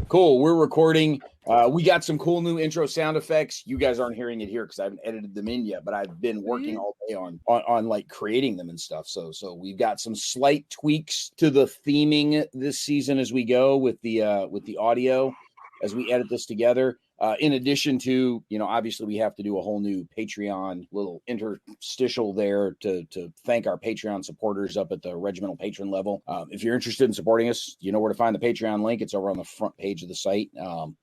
Cool. We're recording. We got some cool new intro sound effects. You guys aren't hearing it here because I haven't edited them in yet, but I've been working all day on like creating them and stuff. So we've got some slight tweaks to the theming this season as we go with the audio as we edit this together. In addition to, obviously we have to do a whole new Patreon little interstitial there to thank our Patreon supporters up at the regimental patron level. If you're interested in supporting us, you know where to find the Patreon link. It's over on the front page of the site,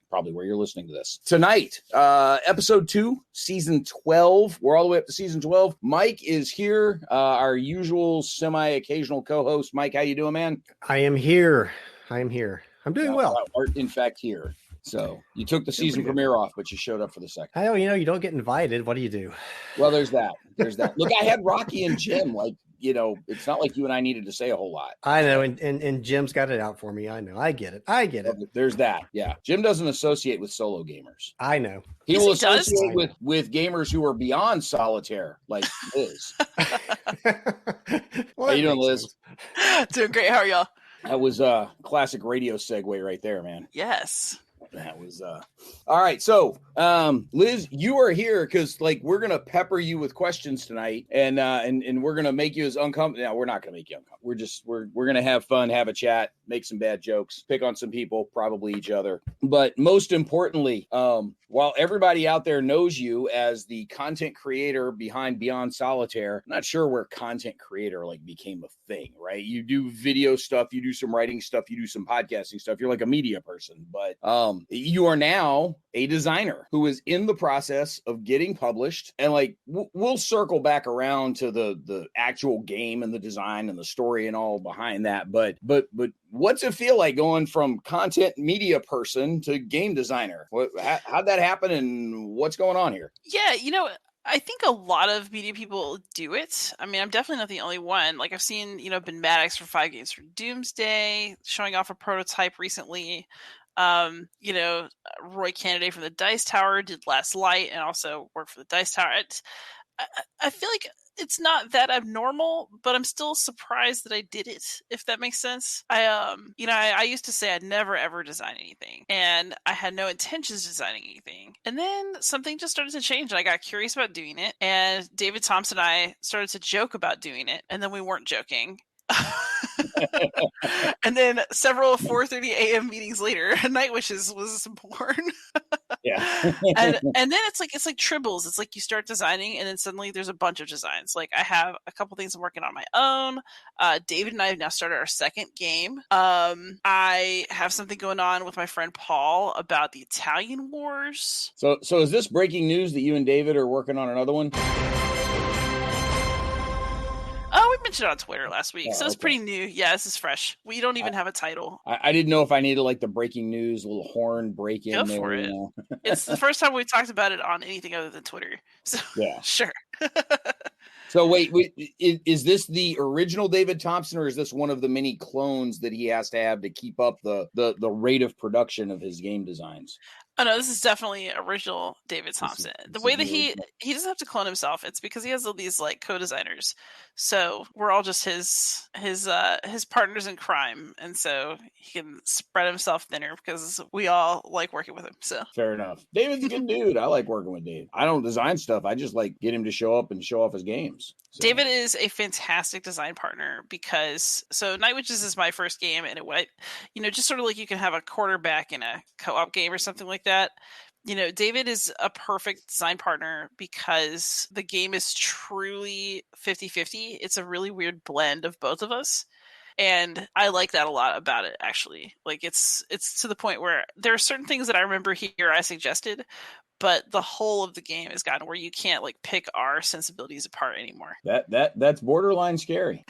probably where you're listening to this. Tonight, episode 2, season 12. We're all the way up to season 12. Mike is here, our usual semi-occasional co-host. Mike, how you doing, man? I am here. I'm doing well. Art, in fact, here. So you took the season premiere off, but you showed up for the second. Oh, you don't get invited. What do you do? Well, there's that. Look, I had Rocky and Jim. It's not like you and I needed to say a whole lot. I know, and Jim's got it out for me. I know. I get it. There's that. Yeah. Jim doesn't associate with solo gamers. I know. He will associate with gamers who are beyond solitaire, like Liz. How you doing, Liz? Doing great. How are y'all? That was a classic radio segue right there, man. Yes. That was all right. So, Liz, you are here because we're gonna pepper you with questions tonight, and we're gonna make you as uncomfortable. No, we're not gonna make you uncomfortable. We're gonna have fun, have a chat, make some bad jokes, pick on some people, probably each other. But most importantly, while everybody out there knows you as the content creator behind Beyond Solitaire, I'm not sure where content creator became a thing, right? You do video stuff, you do some writing stuff, you do some podcasting stuff. You're like a media person, but you are now a designer who is in the process of getting published. And we'll circle back around to the actual game and the design and the story and all behind that. But what's it feel like going from content media person to game designer? How'd that happen and what's going on here? Yeah, I think a lot of media people do it. I mean, I'm definitely not the only one. I've seen, Ben Maddox from 5 Games for Doomsday showing off a prototype recently. Roy Kennedy from the Dice Tower did Last Light and also worked for the Dice Tower. I feel like it's not that abnormal, but I'm still surprised that I did it, if that makes sense. I used to say I'd never ever design anything, and I had no intentions of designing anything. And then something just started to change, and I got curious about doing it. And David Thompson and I started to joke about doing it, and then we weren't joking. And then several 4:30 a.m. meetings later, Night Wishes was born. Yeah. and then it's like Tribbles. It's like you start designing and then suddenly there's a bunch of designs. I have a couple things I'm working on my own. David and I have now started our second game. I have something going on with my friend Paul about the Italian Wars. So is this breaking news that you and David are working on another one? Oh, we mentioned it on Twitter last week, so it's pretty new. Yeah, this is fresh. We don't even have a title. I didn't know if I needed the breaking news, a little horn break in. Go for it. It's the first time we've talked about it on anything other than Twitter. So yeah, sure. So wait, is this the original David Thompson, or is this one of the many clones that he has to have to keep up the rate of production of his game designs? Oh no, this is definitely original David Thompson. The way that he doesn't have to clone himself, it's because he has all these co-designers. So we're all just his partners in crime, and so he can spread himself thinner because we all like working with him. So fair enough. David's a good dude. I like working with Dave. I don't design stuff. I just get him to show up and show off his games. So. David is a fantastic design partner because Night Witches is my first game, and it just sort of like you can have a quarterback in a co-op game or something like that. David is a perfect design partner because the game is truly 50-50. It's a really weird blend of both of us. And I like that a lot about it, actually. It's to the point where there are certain things that I remember here I suggested, but the whole of the game has gotten where you can't pick our sensibilities apart anymore. That's borderline scary.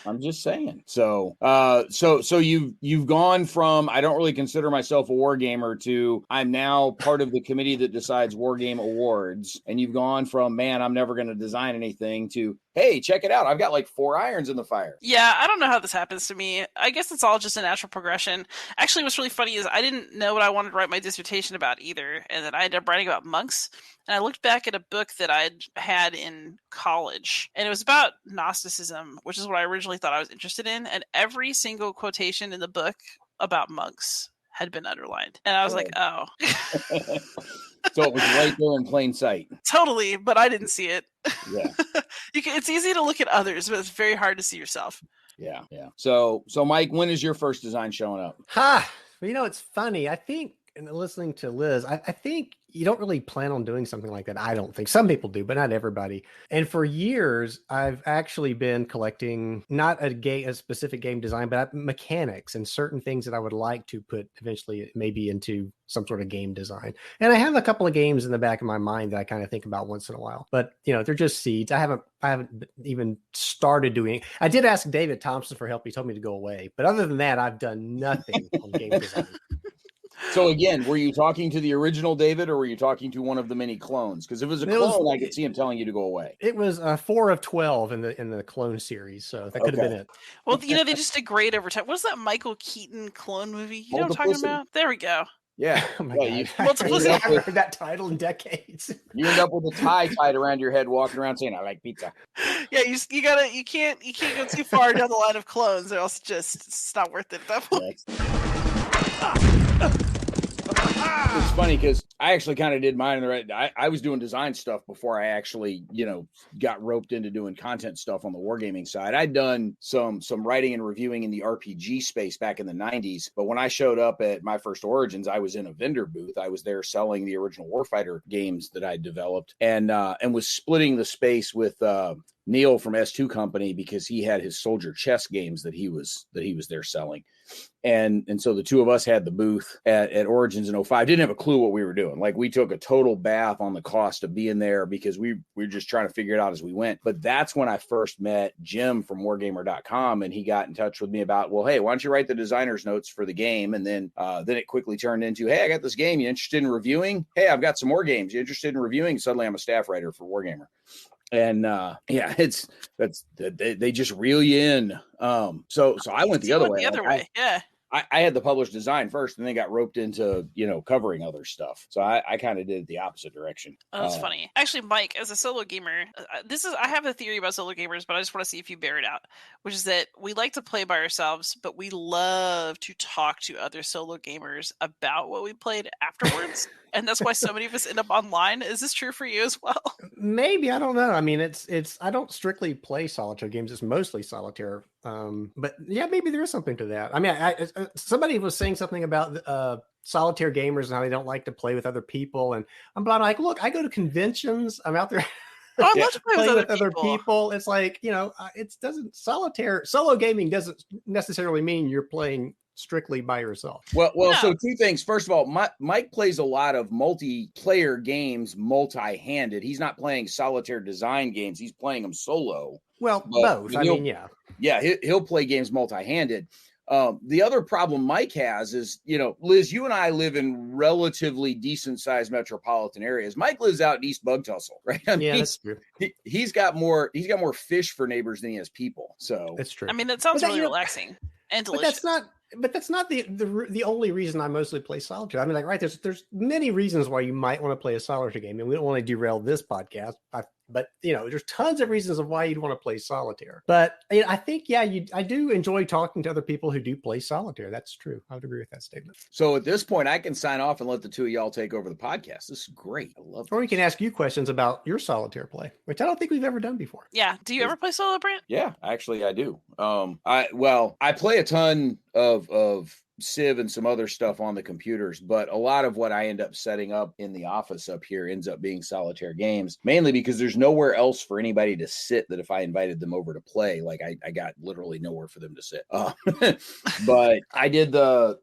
I'm just saying. So you've gone from I don't really consider myself a wargamer to I'm now part of the committee that decides wargame awards, and you've gone from man I'm never going to design anything to hey, check it out. I've got 4 irons in the fire. Yeah, I don't know how this happens to me. I guess it's all just a natural progression. Actually, what's really funny is I didn't know what I wanted to write my dissertation about either, and then I ended up writing about monks. And I looked back at a book that I'd had in college, and it was about Gnosticism, which is what I originally thought I was interested in. And every single quotation in the book about monks had been underlined. And I was like, oh. So it was right there in plain sight. Totally, but I didn't see it. Yeah. It's easy to look at others, but it's very hard to see yourself. Yeah. So Mike, when is your first design showing up? Well, it's funny. I think, and listening to Liz, I think you don't really plan on doing something like that. I don't think some people do, but not everybody. And for years, I've actually been collecting not a specific game design, but mechanics and certain things that I would like to put eventually maybe into some sort of game design. And I have a couple of games in the back of my mind that I kind of think about once in a while, but they're just seeds. I haven't even started doing it. I did ask David Thompson for help. He told me to go away, but other than that, I've done nothing on game design. So again, were you talking to the original David, or were you talking to one of the many clones? Because if it was a clone, I could see him telling you to go away. It was 4 of 12 in the clone series, so that could have been it. Well, they just degrade over time. What's that Michael Keaton clone movie? You know what I'm talking about? There we go. Yeah. Oh my God. Multiplicity. I haven't heard that title in decades. You end up with a tie tied around your head, walking around saying, "I like pizza." Yeah, you can't go too far down the line of clones, or else it's not worth it at that point. It's funny because I actually kind of did mine. I was doing design stuff before I actually, got roped into doing content stuff on the wargaming side. I'd done some writing and reviewing in the RPG space back in the 90s. But when I showed up at my first Origins, I was in a vendor booth. I was there selling the original Warfighter games that I developed, and was splitting the space with Neil from S2 Company because he had his soldier chess games that he was there selling. And so the two of us had the booth at Origins in 05. Didn't have a clue what we were doing. Like, we took a total bath on the cost of being there because we were just trying to figure it out as we went. But that's when I first met Jim from wargamer.com, and he got in touch with me about, well, hey, why don't you write the designer's notes for the game? And then it quickly turned into, hey, I got this game. You interested in reviewing? Hey, I've got some more games. You interested in reviewing? Suddenly I'm a staff writer for Wargamer. And they just reel you in. So I went the other way. Yeah. I had the published design first, and then got roped into, covering other stuff. So I kind of did the opposite direction. Oh, that's funny. Actually, Mike, as a solo gamer, I have a theory about solo gamers, but I just want to see if you bear it out, which is that we like to play by ourselves, but we love to talk to other solo gamers about what we played afterwards. And that's why so many of us end up online. Is this true for you as well? Maybe, I don't know. I mean, it's I don't strictly play solitaire games. It's mostly solitaire. But yeah, maybe there is something to that. I mean, somebody was saying something about solitaire gamers and how they don't like to play with other people. And I'm like, look, I go to conventions. I'm out there. Oh, I love to play with other people. It's like, solo gaming doesn't necessarily mean you're playing strictly by yourself. Well, no. So two things. First of all, Mike plays a lot of multiplayer games multi-handed. He's not playing solitaire design games. He's playing them solo. Well, both. I mean, yeah. Yeah, he'll play games multi-handed. The other problem Mike has is, Liz, you and I live in relatively decent-sized metropolitan areas. Mike lives out in East Bug Tussle, right? I mean, that's true. He's got more fish for neighbors than he has people. So that's true. I mean, that sounds really relaxing and delicious. But that's not the only reason I mostly play solitaire. I mean, there's many reasons why you might want to play a solitaire game, and we don't want to derail this podcast. But there's tons of reasons of why you'd want to play solitaire. But I think, I do enjoy talking to other people who do play solitaire. That's true. I would agree with that statement. So at this point, I can sign off and let the two of y'all take over the podcast. This is great. I love it. Or we can ask you questions about your solitaire play, which I don't think we've ever done before. Yeah. Do you ever play solo, Brant? Yeah, actually I do. I play a ton of Civ and some other stuff on the computers, but a lot of what I end up setting up in the office up here ends up being solitaire games, mainly because there's nowhere else for anybody to sit that if I invited them over to play, like I got literally nowhere for them to sit. But I did the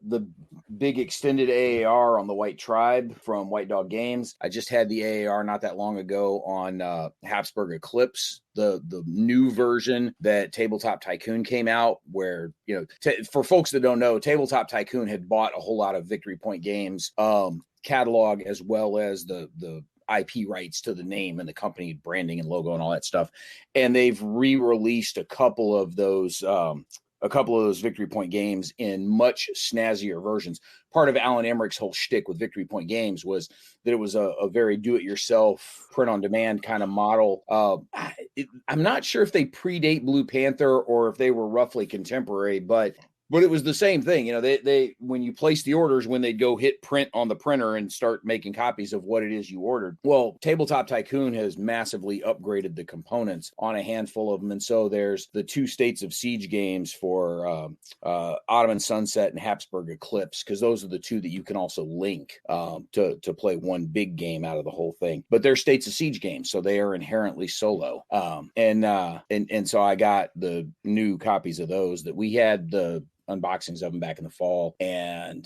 big extended AAR on the White Tribe from White Dog Games. I just had the AAR not that long ago on Habsburg Eclipse, the new version that Tabletop Tycoon came out, where, for folks that don't know, Tabletop Tycoon had bought a whole lot of Victory Point Games catalog, as well as the IP rights to the name and the company branding and logo and all that stuff. And they've re-released a couple of those Victory Point games in much snazzier versions. Part of Alan Emmerich's whole shtick with Victory Point Games was that it was a very do-it-yourself, print-on-demand kind of model. I'm not sure if they predate Blue Panther or if they were roughly contemporary, but But it was the same thing. They when you place the orders, when they'd go hit print on the printer and start making copies of what it is you ordered. Well, Tabletop Tycoon has massively upgraded the components on a handful of them. And so there's the 2 States of Siege games for Ottoman Sunset and Habsburg Eclipse, because those are the 2 that you can also link to play one big game out of the whole thing. But they're States of Siege games, so they are inherently solo. And so I got the new copies of those. That we had the unboxings of them back in the fall, and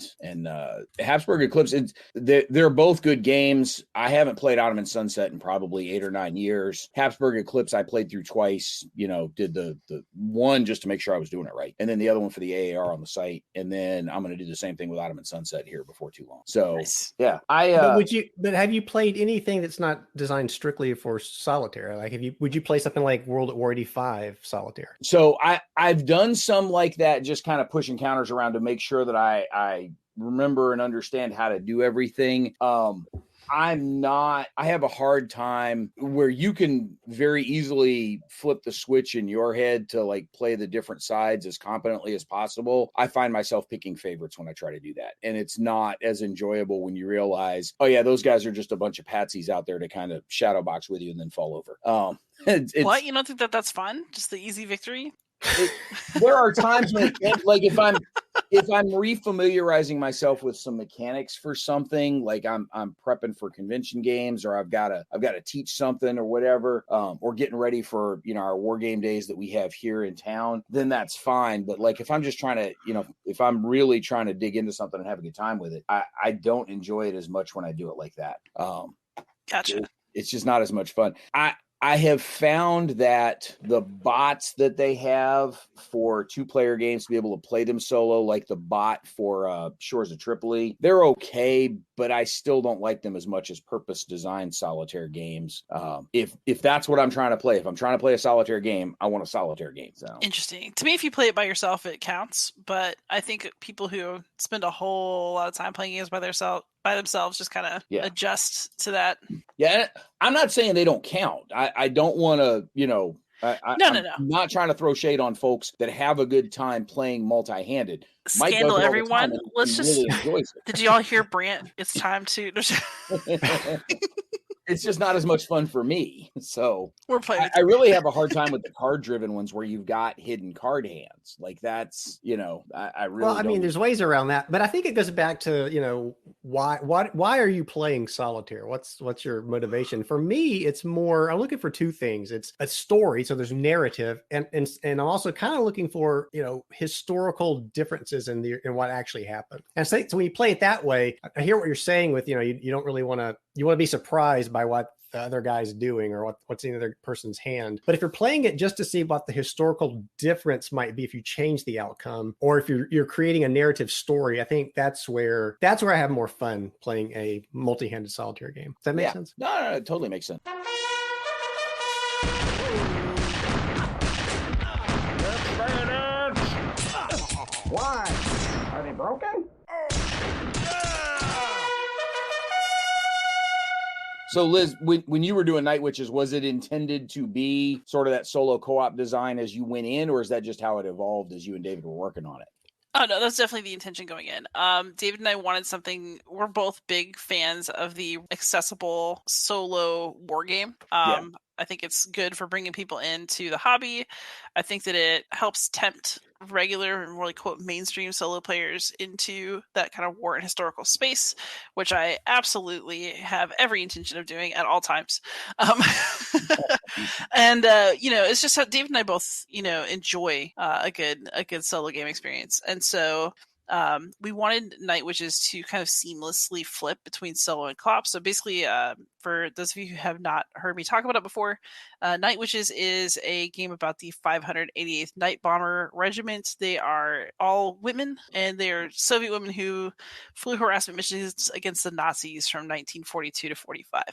Habsburg Eclipse. They're both good games. I haven't played Ottoman Sunset in probably 8 or 9 years. Habsburg Eclipse I played through twice. Did the one just to make sure I was doing it right, and then the other one for the AAR on the site, and then I'm going to do the same thing with Ottoman Sunset here before too long. So nice. Yeah, But have you played anything that's not designed strictly for Solitaire? Like, would you play something like World at War 85 Solitaire? So I've done some like that, just kind of pushing counters around to make sure that I remember and understand how to do everything. I have a hard time where you can very easily flip the switch in your head to like play the different sides as competently as possible. I find myself picking favorites when I try to do that. And it's not as enjoyable when you realize, oh yeah, those guys are just a bunch of patsies out there to kind of shadow box with you and then fall over. What? You don't think that's fun? Just the easy victory? There are times when like if I'm refamiliarizing myself with some mechanics for something, like I'm prepping for convention games, or I've got to teach something or whatever, or getting ready for our war game days that we have here in town, then that's fine. But like if I'm just trying to if I'm really trying to dig into something and have a good time with it, I don't enjoy it as much when I do it like that. Gotcha. It's just not as much fun. I have found that the bots that they have for 2-player games to be able to play them solo, like the bot for Shores of Tripoli, they're okay, but I still don't like them as much as purpose-designed solitaire games. If that's what I'm trying to play, if I'm trying to play a solitaire game, I want a solitaire game. So interesting. To me, if you play it by yourself, it counts. But I think people who spend a whole lot of time playing games by themselves just kind of adjust to that. Yeah, I'm not saying they don't count. I don't want to, No. I'm not trying to throw shade on folks that have a good time playing multi-handed. Scandal, everyone. Let's just. Really enjoys it. Did you all hear Brant? It's time to. It's just not as much fun for me. So we're playing. I really have a hard time with the card-driven ones where you've got hidden card hands. Like that's, I really. Well, I mean, there's ways around that, but I think it goes back to, why are you playing solitaire? What's your motivation? For me, it's more, I'm looking for 2 things. It's a story, so there's narrative, and I'm also kind of looking for, historical differences in what actually happened. And so when you play it that way, I hear what you're saying with, you don't really want to. You want to be surprised by what the other guy's doing or what's in the other person's hand. But if you're playing it just to see what the historical difference might be if you change the outcome, or if you're creating a narrative story, I think that's where I have more fun playing a multi-handed solitaire game. Does that make sense? No, it totally makes sense. Why? Are they broken? So Liz, when you were doing Night Witches, was it intended to be sort of that solo co-op design as you went in, or is that just how it evolved as you and David were working on it? Oh, no, that's definitely the intention going in. David and I wanted something. We're both big fans of the accessible solo war game. I think it's good for bringing people into the hobby. I think that it helps tempt regular and really quote mainstream solo players into that kind of war and historical space, which I absolutely have every intention of doing at all times. And it's just how David and I both enjoy a good solo game experience, and so we wanted Night Witches to kind of seamlessly flip between solo and co-op. So basically, for those of you who have not heard me talk about it before, Night Witches is a game about the 588th Night Bomber Regiment. They are all women, and they are Soviet women who flew harassment missions against the Nazis from 1942 to 45.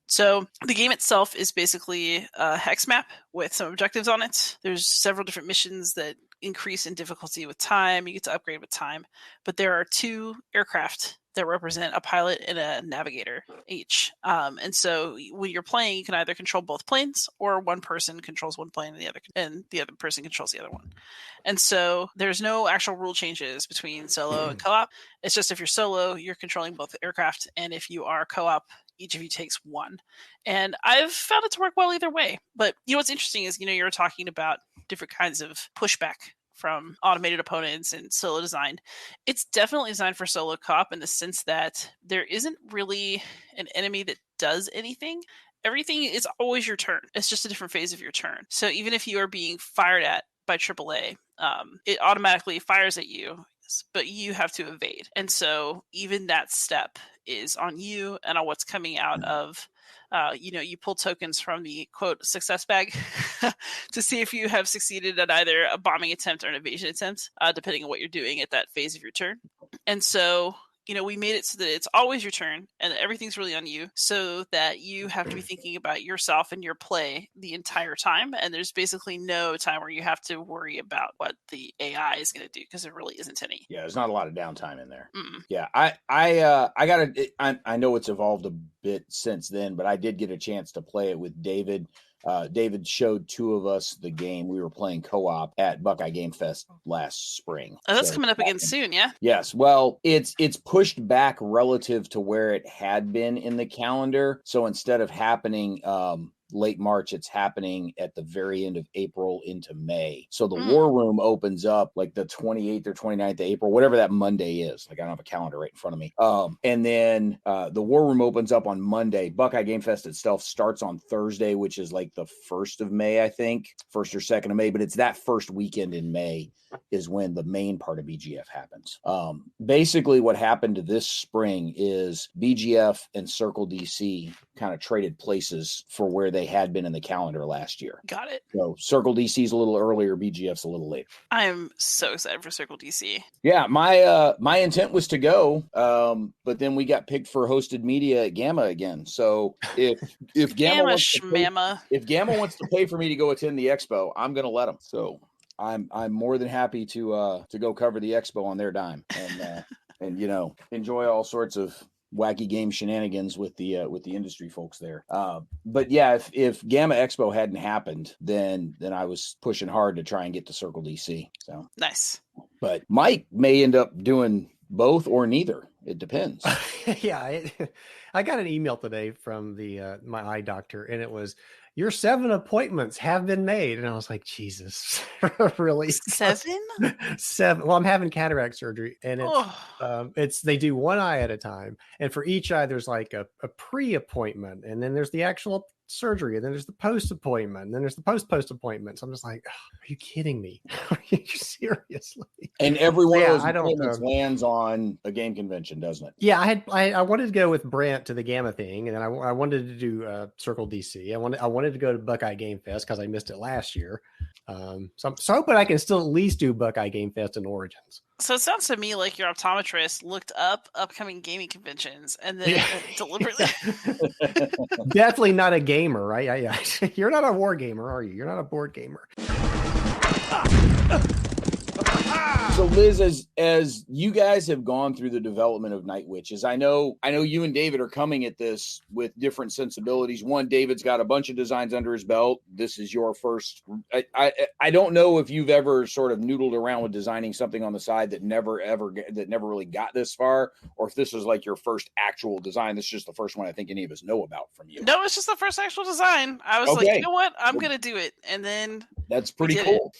So the game itself is basically a hex map with some objectives on it. There's several different missions that increase in difficulty with time. You get to upgrade with time, but there are 2 aircraft that represent a pilot and a navigator each. And so when you're playing, you can either control both planes, or one person controls one plane and the other person controls the other one. And so there's no actual rule changes between solo and co-op. It's just if you're solo, you're controlling both aircraft, and if you are co-op, each of you takes one. And I've found it to work well either way. But what's interesting is, you were talking about different kinds of pushback from automated opponents and solo designed. It's definitely designed for solo co-op in the sense that there isn't really an enemy that does anything. Everything is always your turn. It's just a different phase of your turn. So even if you are being fired at by AAA, it automatically fires at you, but you have to evade. And so even that step is on you and on what's coming out of you pull tokens from the quote success bag to see if you have succeeded at either a bombing attempt or an evasion attempt, depending on what you're doing at that phase of your turn. And so, we made it so that it's always your turn and everything's really on you, so that you have to be thinking about yourself and your play the entire time. And there's basically no time where you have to worry about what the AI is going to do, because there really isn't any. Yeah, there's not a lot of downtime in there. Mm-mm. Yeah, I know it's evolved a bit since then, but I did get a chance to play it with David. David showed two of us the game. We were playing co-op at Buckeye Game Fest last spring. Oh, that's coming up again soon, yeah? Yes. Well, it's pushed back relative to where it had been in the calendar. So instead of happening late March, it's happening at the very end of April into May. So the War Room opens up like the 28th or 29th of April, whatever that Monday is. Like, I don't have a calendar right in front of me. And then the War Room opens up on Monday. Buckeye Game Fest itself starts on Thursday, which is like the 1st of May, I think, 1st or 2nd of May, but it's that first weekend in May is when the main part of BGF happens. Basically what happened this spring is BGF and Circle DC kind of traded places for where they had been in the calendar last year. Got it. So Circle DC's a little earlier, BGF's a little later. I am so excited for Circle DC. Yeah, my intent was to go, but then we got picked for hosted media at Gamma again. So if Gamma wants to pay for me to go attend the expo, I'm going to let them. So I'm more than happy to go cover the expo on their dime and enjoy all sorts of wacky game shenanigans with the industry folks there. But yeah, if Gamma Expo hadn't happened, then I was pushing hard to try and get to Circle DC. So nice. But Mike may end up doing both or neither. It depends. Yeah, I got an email today from my eye doctor, and it was, your 7 appointments have been made. And I was like, Jesus, really? 7? 7. Well, I'm having cataract surgery, and it's they do one eye at a time. And for each eye, there's like a pre-appointment, and then there's the actual surgery, and then there's the post-appointment, and then there's the post appointment. So I'm just like, are you kidding me? Are you seriously? And every one of those appointments lands on a game convention, doesn't it? Yeah, I wanted to go with Brant to the Gamma thing, and then I wanted to do Circle DC. I wanted to go to Buckeye Game Fest because I missed it last year. So I'm hoping I can still at least do Buckeye Game Fest in Origins. So it sounds to me like your optometrist looked up upcoming gaming conventions and then deliberately. Definitely not a gamer, right? Yeah. You're not a war gamer, are you? You're not a board gamer. So Liz, as you guys have gone through the development of Night Witches, I know you and David are coming at this with different sensibilities. One, David's got a bunch of designs under his belt. This is your first. I don't know if you've ever sort of noodled around with designing something on the side that never really got this far, or if this was like your first actual design. This is just the first one I think any of us know about from you. No, it's just the first actual design. I was like, you know what? I'm going to do it. And then that's pretty cool.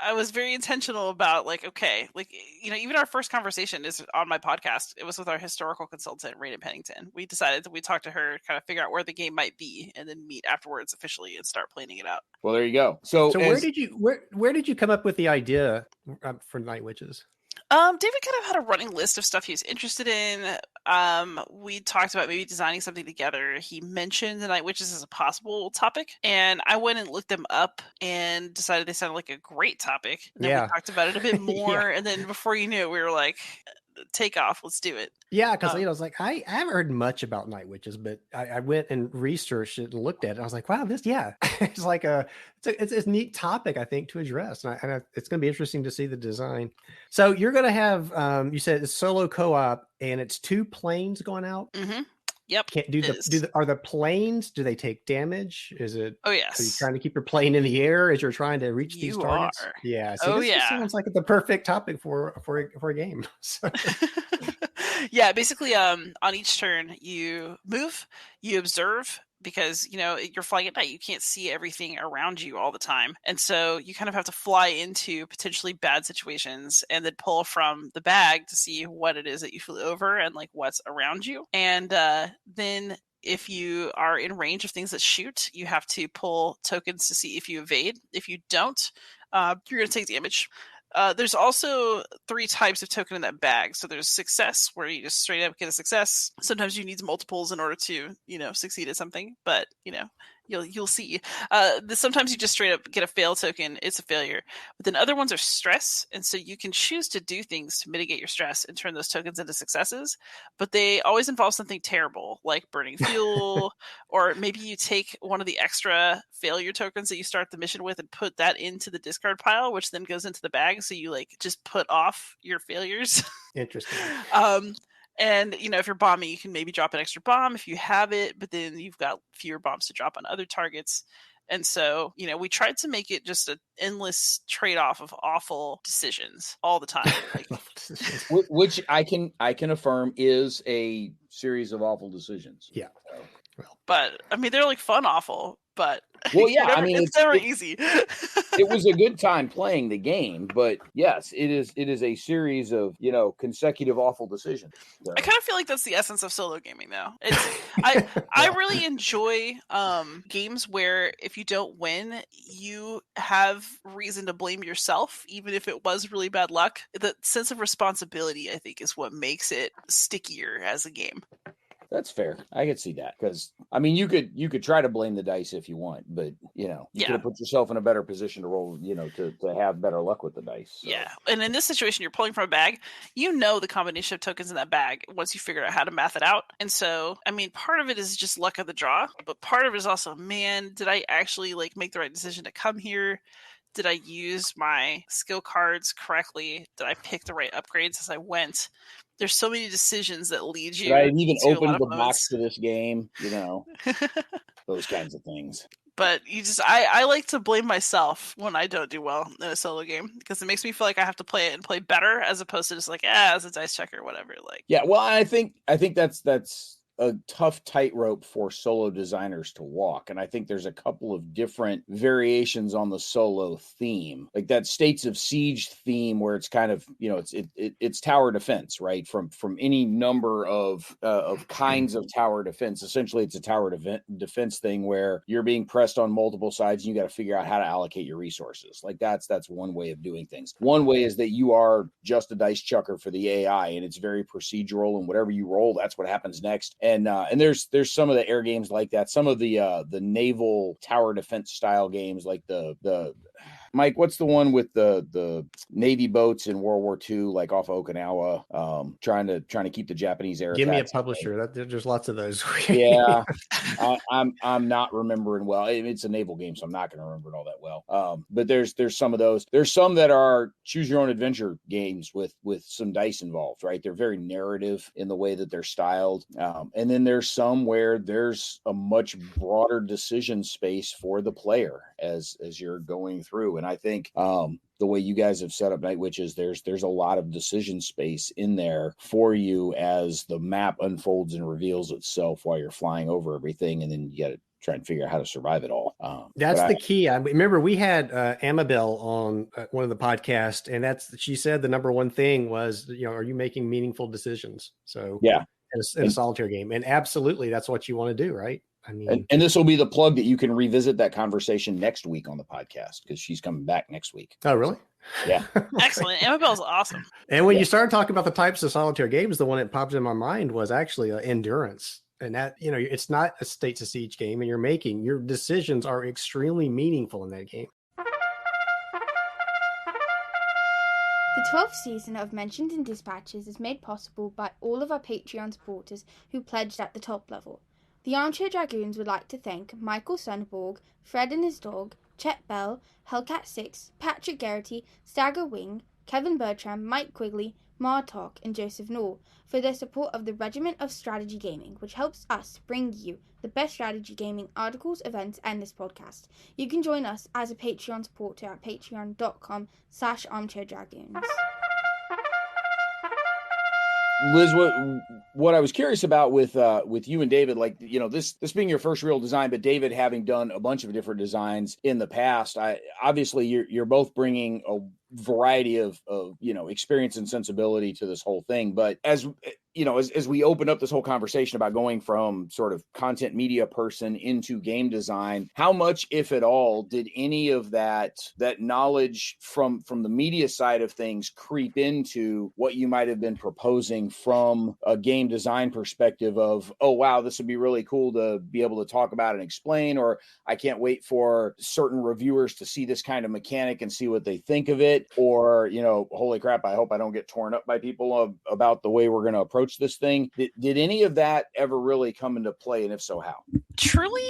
I was very intentional about even our first conversation is on my podcast. It was with our historical consultant, Raina Pennington. We decided that we talk to her, kind of figure out where the game might be, and then meet afterwards officially and start planning it out. Well, there you go. So where did you come up with the idea for Night Witches? David kind of had a running list of stuff he was interested in. We talked about maybe designing something together. He mentioned the Night Witches as a possible topic, and I went and looked them up and decided they sounded like a great topic. And then we talked about it a bit more, and then before you knew it, we were like, take off. Let's do it. Yeah, because I was like, I haven't heard much about night witches, but I went and researched it and looked at it. I was like, wow, it's like it's a neat topic, I think, to address, and it's going to be interesting to see the design. So you're going to have, you said it's solo co-op, and it's 2 planes going out. Mm-hmm. Yep. Are the planes? Do they take damage? Is it? Oh yes. Are you trying to keep your plane in the air as you're trying to reach these targets? Are. Yeah. So this sounds like the perfect topic for a game. So. Yeah. Basically, on each turn, you move, you observe. Because, you're flying at night, you can't see everything around you all the time. And so you kind of have to fly into potentially bad situations and then pull from the bag to see what it is that you flew over and like what's around you. And then if you are in range of things that shoot, you have to pull tokens to see if you evade. If you don't, you're going to take damage. There's also 3 types of token in that bag. So there's success, where you just straight up get a success. Sometimes you need multiples in order to, succeed at something, but you'll see. Sometimes you just straight up get a fail token. It's a failure. But then other ones are stress. And so you can choose to do things to mitigate your stress and turn those tokens into successes. But they always involve something terrible, like burning fuel, or maybe you take one of the extra failure tokens that you start the mission with and put that into the discard pile, which then goes into the bag. So you just put off your failures. Interesting. And, if you're bombing, you can maybe drop an extra bomb if you have it, but then you've got fewer bombs to drop on other targets. And so, we tried to make it just an endless trade-off of awful decisions all the time. Which I can affirm is a series of awful decisions. Yeah. But, they're like fun awful, but well, yeah, it's never easy. It was a good time playing the game, but yes, it is a series of, consecutive awful decisions. So. I kind of feel like that's the essence of solo gaming, though. I really enjoy games where if you don't win, you have reason to blame yourself, even if it was really bad luck. The sense of responsibility, I think, is what makes it stickier as a game. That's fair. I could see that because you could try to blame the dice if you want, but you could have put yourself in a better position to roll, to have better luck with the dice. So. Yeah, and in this situation, you're pulling from a bag. The combination of tokens in that bag once you figure out how to math it out. And so, part of it is just luck of the draw, but part of it is also, man, did I actually make the right decision to come here? Did I use my skill cards correctly? Did I pick the right upgrades as I went? There's so many decisions that lead you. I even opened the box to this game, those kinds of things. But I like to blame myself when I don't do well in a solo game because it makes me feel like I have to play it and play better as opposed to just as a dice checker or whatever. Yeah, well, I think that's a tough tightrope for solo designers to walk. And I think there's a couple of different variations on the solo theme, like that States of Siege theme where it's kind of, it's tower defense, right? From any number of kinds of tower defense. Essentially, it's a tower defense thing where you're being pressed on multiple sides and you got to figure out how to allocate your resources. Like that's one way of doing things. One way is that you are just a dice chucker for the AI and it's very procedural and whatever you roll, that's what happens next. And there's some of the air games like that. Some of the naval tower defense style games like the Mike, what's the one with the Navy boats in World War II, like off of Okinawa, trying to keep the Japanese air? Give me a publisher. There's lots of those. Yeah, I'm not remembering well. It's a naval game, so I'm not going to remember it all that well. But there's some of those. There's some that are choose your own adventure games with some dice involved, right? They're very narrative in the way that they're styled, and then there's some where there's a much broader decision space for the player as you're going through. And I think the way you guys have set up Night Witches, there's a lot of decision space in there for you as the map unfolds and reveals itself while you're flying over everything, and then you got to try and figure out how to survive it all. That's the key. I remember we had Amabel on one of the podcasts, and she said the number one thing was, are you making meaningful decisions? So yeah, in a solitaire game, and absolutely, that's what you want to do, right? And this will be the plug that you can revisit that conversation next week on the podcast because she's coming back next week. Oh, really? Yeah. Excellent. Amabel's awesome. And when you started talking about the types of solitaire games, the one that popped in my mind was actually endurance. And that, it's not a States of Siege game, and your decisions are extremely meaningful in that game. The 12th season of Mentions and Dispatches is made possible by all of our Patreon supporters who pledged at the top level. The Armchair Dragoons would like to thank Michael Sonneborg, Fred and his dog, Chet Bell, Hellcat6, Patrick Garrity, Stagger Wing, Kevin Bertram, Mike Quigley, Martok, and Joseph Knoll for their support of the Regiment of Strategy Gaming, which helps us bring you the best strategy gaming articles, events, and this podcast. You can join us as a Patreon supporter at patreon.com/armchairdragoons. Liz, what I was curious about with you and David, like, you know, this being your first real design, but David having done a bunch of different designs in the past, obviously you're both bringing a variety of you know, experience and sensibility to this whole thing. But as you know, as we open up this whole conversation about going from sort of content media person into game design, how much, if at all, did any of that knowledge from the media side of things creep into what you might have been proposing from a game design perspective of, oh, wow, this would be really cool to be able to talk about and explain, or I can't wait for certain reviewers to see this kind of mechanic and see what they think of it, or, you know, holy crap, I hope I don't get torn up by people about the way we're going to approach this thing. Did any of that ever really come into play, and if so, how? Truly,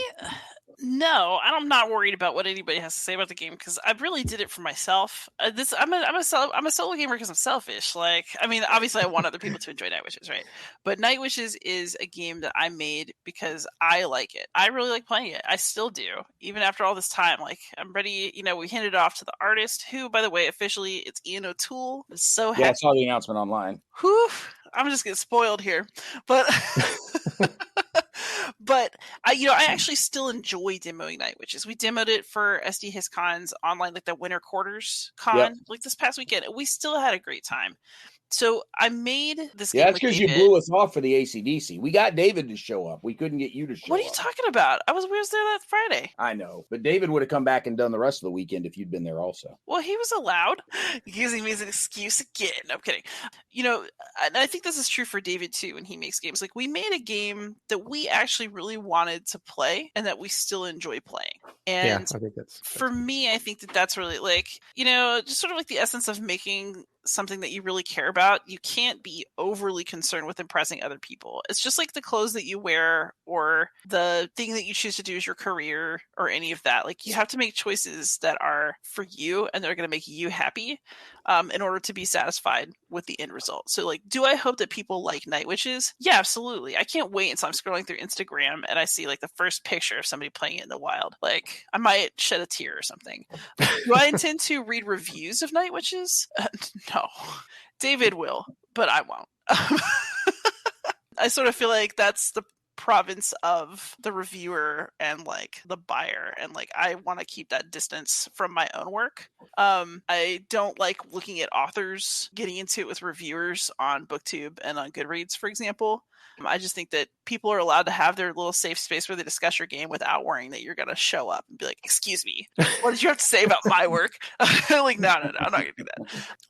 no. I'm not worried about what anybody has to say about the game because I really did it for myself. I'm a solo gamer because I'm selfish. Like, I mean, obviously, I want other people to enjoy Night Witches, right? But Night Witches is a game that I made because I like it. I really like playing it. I still do, even after all this time. Like, I'm ready. You know, we handed it off to the artist, who, by the way, officially, it's Ian O'Toole. I'm so happy. Yeah, I saw the announcement online. Whew, I'm just getting spoiled here, but. But I actually still enjoy demoing Night Witches. We demoed it for SD HisCon's online, like the Winter Quarters Con, like this past weekend. We still had a great time. So I made this game. Yeah, that's because you blew us off for the ACDC. We got David to show up. We couldn't get you to show up. What are you talking about? We was there that Friday. I know, but David would have come back and done the rest of the weekend if you'd been there also. Well, he was allowed, using me as an excuse again. No, I'm kidding. You know, and I think this is true for David too when he makes games. Like, we made a game that we actually really wanted to play and that we still enjoy playing. And yeah, I think that's for me, I think that's really, like, you know, just sort of like the essence of making something that you really care about. You can't be overly concerned with impressing other people. It's just like the clothes that you wear or the thing that you choose to do as your career or any of that. Like, you have to make choices that are for you and they're going to make you happy in order to be satisfied with the end result. So, like, do I hope that people like Night Witches? Yeah, absolutely. I can't wait until I'm scrolling through Instagram and I see like the first picture of somebody playing it in the wild. Like, I might shed a tear or something. Do I intend to read reviews of Night Witches? No. David will, but I won't. I sort of feel like that's the province of the reviewer and like the buyer, and like I want to keep that distance from my own work. I don't like looking at authors getting into it with reviewers on BookTube and on Goodreads, for example. I just think that people are allowed to have their little safe space where they discuss your game without worrying that you're going to show up and be like, excuse me, what did you have to say about my work? Like, no, I'm not going to do that.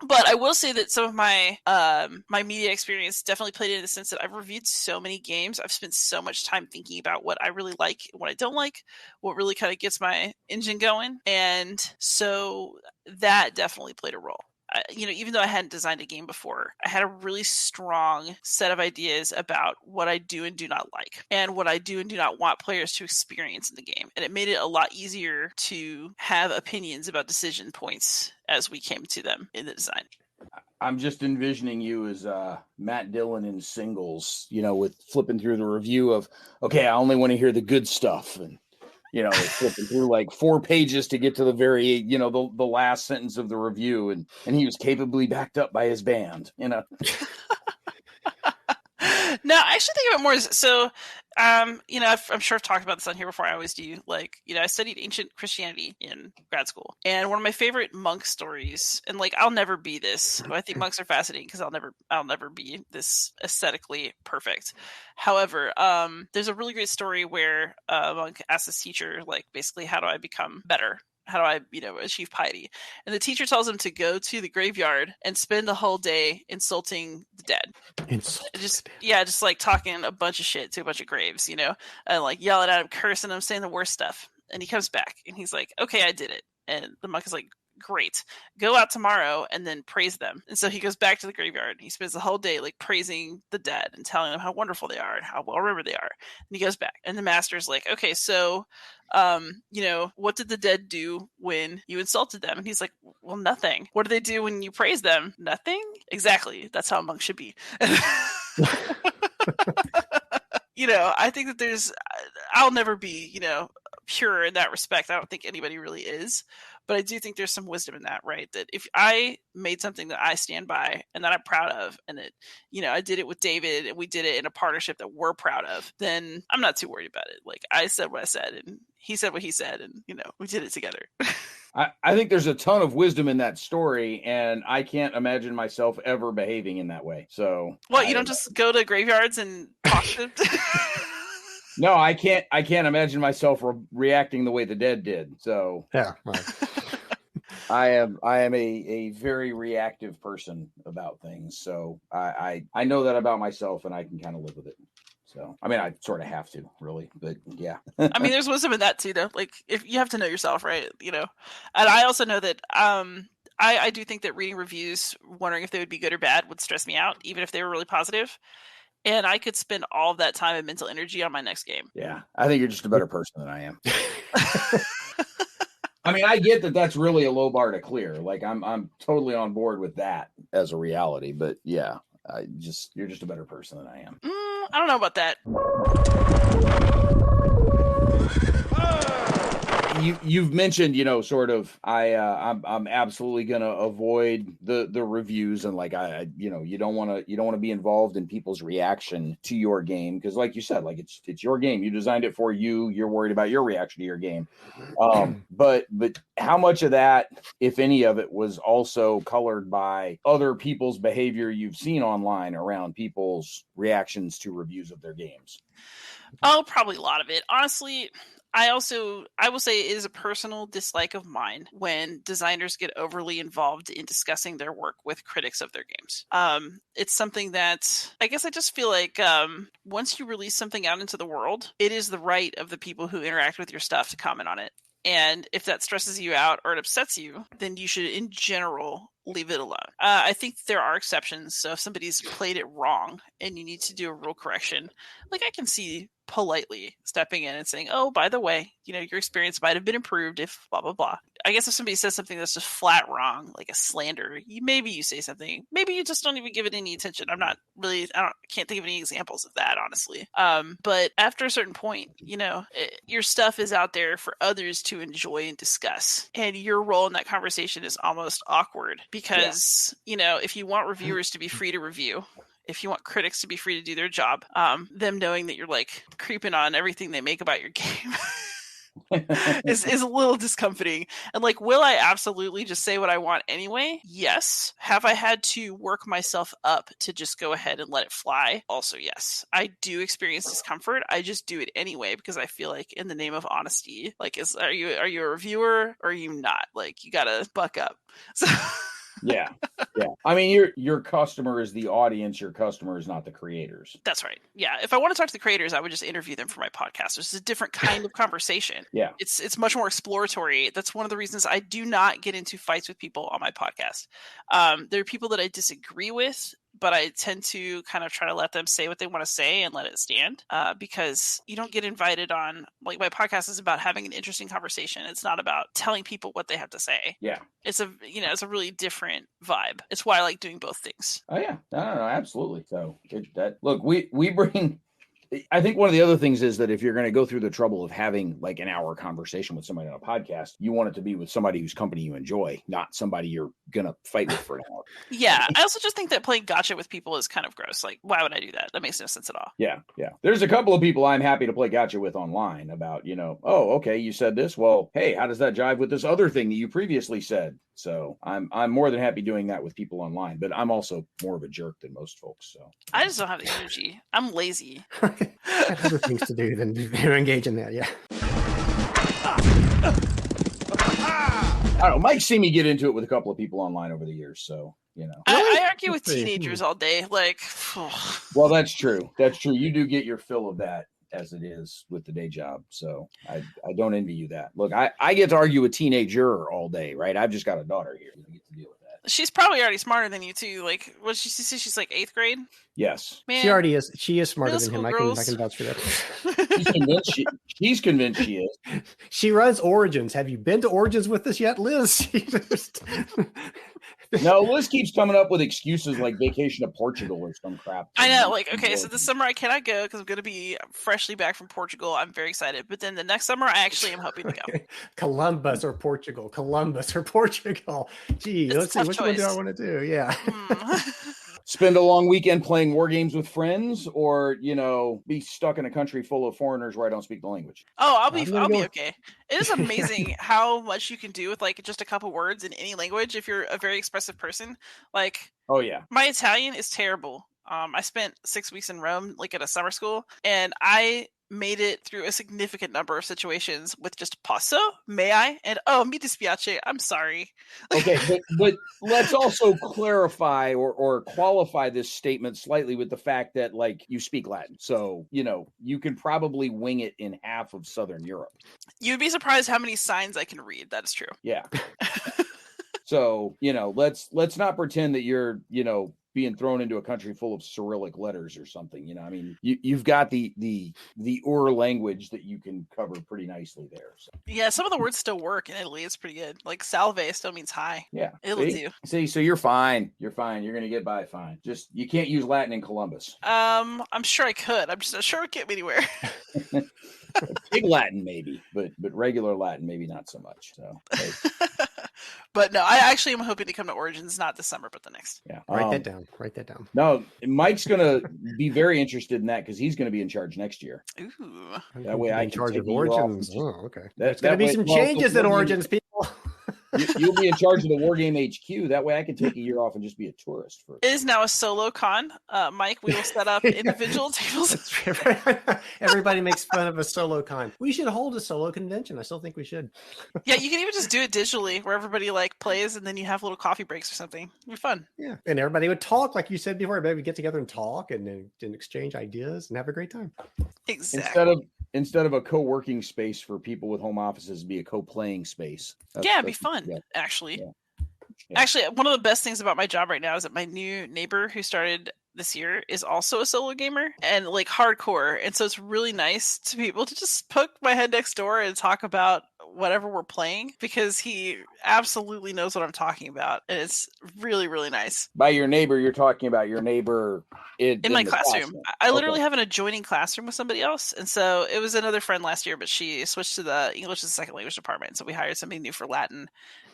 But I will say that some of my my media experience definitely played in the sense that I've reviewed so many games. I've spent so much time thinking about what I really like, what I don't like, what really kind of gets my engine going. And so that definitely played a role. You know, even though I hadn't designed a game before, I had a really strong set of ideas about what I do and do not like and what I do and do not want players to experience in the game. And it made it a lot easier to have opinions about decision points as we came to them in the design. I'm just envisioning you as Matt Dillon in Singles, you know, with flipping through the review of, okay, I only want to hear the good stuff. And you know, flipping through like 4 pages to get to the very, you know, the last sentence of the review, and he was capably backed up by his band, you know. No, I actually think of it more as, so, you know, I'm sure I've talked about this on here before. I always do. Like, you know, I studied ancient Christianity in grad school, and one of my favorite monk stories, and like, I'll never be this, but I think monks are fascinating because I'll never be this aesthetically perfect. However, there's a really great story where a monk asks his teacher, like, basically, how do I become better? How do I, you know, achieve piety? And the teacher tells him to go to the graveyard and spend the whole day insulting the dead. Just like talking a bunch of shit to a bunch of graves, you know, and like yelling at him, cursing him, saying the worst stuff. And he comes back and he's like, okay, I did it. And the monk is like, great. Go out tomorrow and then praise them. And so he goes back to the graveyard and he spends the whole day like praising the dead and telling them how wonderful they are and how well remembered they are. And he goes back and the master's like, okay, so what did the dead do when you insulted them? And he's like, well, nothing. What do they do when you praise them? Nothing. Exactly. That's how a monk should be. I think that I'll never be, pure in that respect. I don't think anybody really is, but I do think there's some wisdom in that, right? That if I made something that I stand by and that I'm proud of, and that, I did it with David and we did it in a partnership that we're proud of, then I'm not too worried about it. Like I said what I said and he said what he said and, we did it together. I think there's a ton of wisdom in that story, and I can't imagine myself ever behaving in that way. So, what, you don't just go to graveyards and talk to? No, I can't imagine myself reacting the way the dead did. So, yeah, right. I am a very reactive person about things. So I know that about myself, and I can kind of live with it. So, I mean, I sort of have to, really, but yeah. I mean, there's wisdom in that too, though. Like, if you have to know yourself, right? And I also know that I do think that reading reviews, wondering if they would be good or bad, would stress me out, even if they were really positive. And I could spend all of that time and mental energy on my next game. Yeah, I think you're just a better person than I am. I mean, I get that that's really a low bar to clear. Like, I'm totally on board with that as a reality. But yeah, you're just a better person than I am. I don't know about that. You've mentioned, sort of, I'm absolutely going to avoid the reviews, and like, you don't want to be involved in people's reaction to your game. Cause like you said, like it's your game. You designed it for you. You're worried about your reaction to your game. But how much of that, if any of it, was also colored by other people's behavior you've seen online around people's reactions to reviews of their games? Oh, probably a lot of it. Honestly, I will say it is a personal dislike of mine when designers get overly involved in discussing their work with critics of their games. It's something that I guess I just feel like once you release something out into the world, it is the right of the people who interact with your stuff to comment on it. And if that stresses you out or it upsets you, then you should, in general, leave it alone. I think there are exceptions. So if somebody's played it wrong and you need to do a rule correction, like I can see politely stepping in and saying, oh, by the way, your experience might have been improved if blah, blah, blah. I guess if somebody says something that's just flat wrong, like a slander, maybe you say something, maybe you just don't even give it any attention. I can't think of any examples of that, honestly. But after a certain point, your stuff is out there for others to enjoy and discuss. And your role in that conversation is almost awkward because, if you want reviewers to be free to review, if you want critics to be free to do their job, them knowing that you're like creeping on everything they make about your game is a little discomforting. And like, will I absolutely just say what I want anyway? Yes. Have I had to work myself up to just go ahead and let it fly? Also, yes. I do experience discomfort. I just do it anyway because I feel like in the name of honesty, like, are you a reviewer or are you not? Like, you gotta buck up. So Yeah. I mean, your customer is the audience. Your customer is not the creators. That's right. Yeah. If I want to talk to the creators, I would just interview them for my podcast. It's a different kind of conversation. Yeah. It's much more exploratory. That's one of the reasons I do not get into fights with people on my podcast. There are people that I disagree with, but I tend to kind of try to let them say what they want to say and let it stand, because you don't get invited on, like, my podcast is about having an interesting conversation. It's not about telling people what they have to say. Yeah. It's a really different vibe. It's why I like doing both things. Oh yeah. No, absolutely. So look, we bring, I think one of the other things is that if you're going to go through the trouble of having like an hour conversation with somebody on a podcast, you want it to be with somebody whose company you enjoy, not somebody you're going to fight with for an hour. Yeah. I also just think that playing gotcha with people is kind of gross. Like, why would I do that? That makes no sense at all. Yeah. There's a couple of people I'm happy to play gotcha with online about, oh, okay, you said this. Well, hey, how does that jive with this other thing that you previously said? So I'm more than happy doing that with people online, but I'm also more of a jerk than most folks. So I just don't have the energy. I'm lazy. I have other things to do than to engage in that. Yeah. I don't know. Mike's seen me get into it with a couple of people online over the years, so I argue with teenagers all day. Like, well, that's true. You do get your fill of that as it is with the day job. So I don't envy you that. Look, I get to argue with teenager all day, right? I've just got a daughter here. I get to deal with that. She's probably already smarter than you too. Like, what did she say? She's like 8th grade. Yes, Man, She already is. She is smarter middle than him. I school can girls. vouch for that. she's convinced she is. She runs Origins. Have you been to Origins with us yet, Liz? She just- No, Liz keeps coming up with excuses like vacation to Portugal or some crap. I know, like, okay, so this summer I cannot go because I'm going to be freshly back from Portugal. I'm very excited. But then the next summer, I actually am hoping to go. Columbus or Portugal. Columbus or Portugal. Gee, It's a let's see. tough Which one do I choice. want to do? Yeah. Spend a long weekend playing war games with friends, or be stuck in a country full of foreigners where I don't speak the language. Oh, I'll I'm be gonna go- okay. It is amazing how much you can do with like just a couple words in any language if you're a very expressive person. Like, Oh yeah. my Italian is terrible. I spent 6 weeks in Rome, like at a summer school, and I made it through a significant number of situations with just posso, may I, and oh, mi dispiace, I'm sorry. Okay, but let's also clarify or qualify this statement slightly with the fact that like you speak Latin, so you can probably wing it in half of Southern Europe. You'd be surprised how many signs I can read. That is true. Yeah. So let's not pretend that you're being thrown into a country full of Cyrillic letters or something. I mean, you've got the Ur language that you can cover pretty nicely there. So. Yeah, some of the words still work in Italy. It's pretty good. Like salve still means hi. Yeah, It'll do. See, so you're fine. You're fine. You're gonna get by fine. Just you can't use Latin in Columbus. I'm sure I could. I'm just not sure it get me anywhere. Big Latin maybe, but regular Latin maybe not so much. So. But no, I actually am hoping to come to Origins not this summer, but the next. Yeah, Write that down. Write that down. No, Mike's gonna be very interested in that because he's gonna be in charge next year. Ooh. That way I in can charge take of a year off Origins. and just- Oh, okay. That- There's going to that be way- some well, changes at Wargame- Origins, people. You'll be in charge of the Wargame HQ. That way I can take a year off and just be a tourist for. It is now a solo con. Mike, we will set up individual tables. That's right. Everybody makes fun of a solo con. We should hold a solo convention. I still think we should. Yeah, you can even just do it digitally where everybody like plays and then you have little coffee breaks or something. It'd be fun. Yeah. And everybody would talk, like you said before. Everybody would get together and talk and exchange ideas and have a great time. Exactly. Instead of a co-working space for people with home offices, be a co-playing space. Yeah, it'd be fun, actually. Yeah. Actually, one of the best things about my job right now is that my new neighbor who started this year is also a solo gamer and like hardcore. And so it's really nice to be able to just poke my head next door and talk about whatever we're playing because he absolutely knows what I'm talking about. And it's really, really nice. By your neighbor, you're talking about your neighbor in my the classroom. I literally Okay. have an adjoining classroom with somebody else. And so it was another friend last year, but she switched to the English as a second language department. So we hired somebody new for Latin.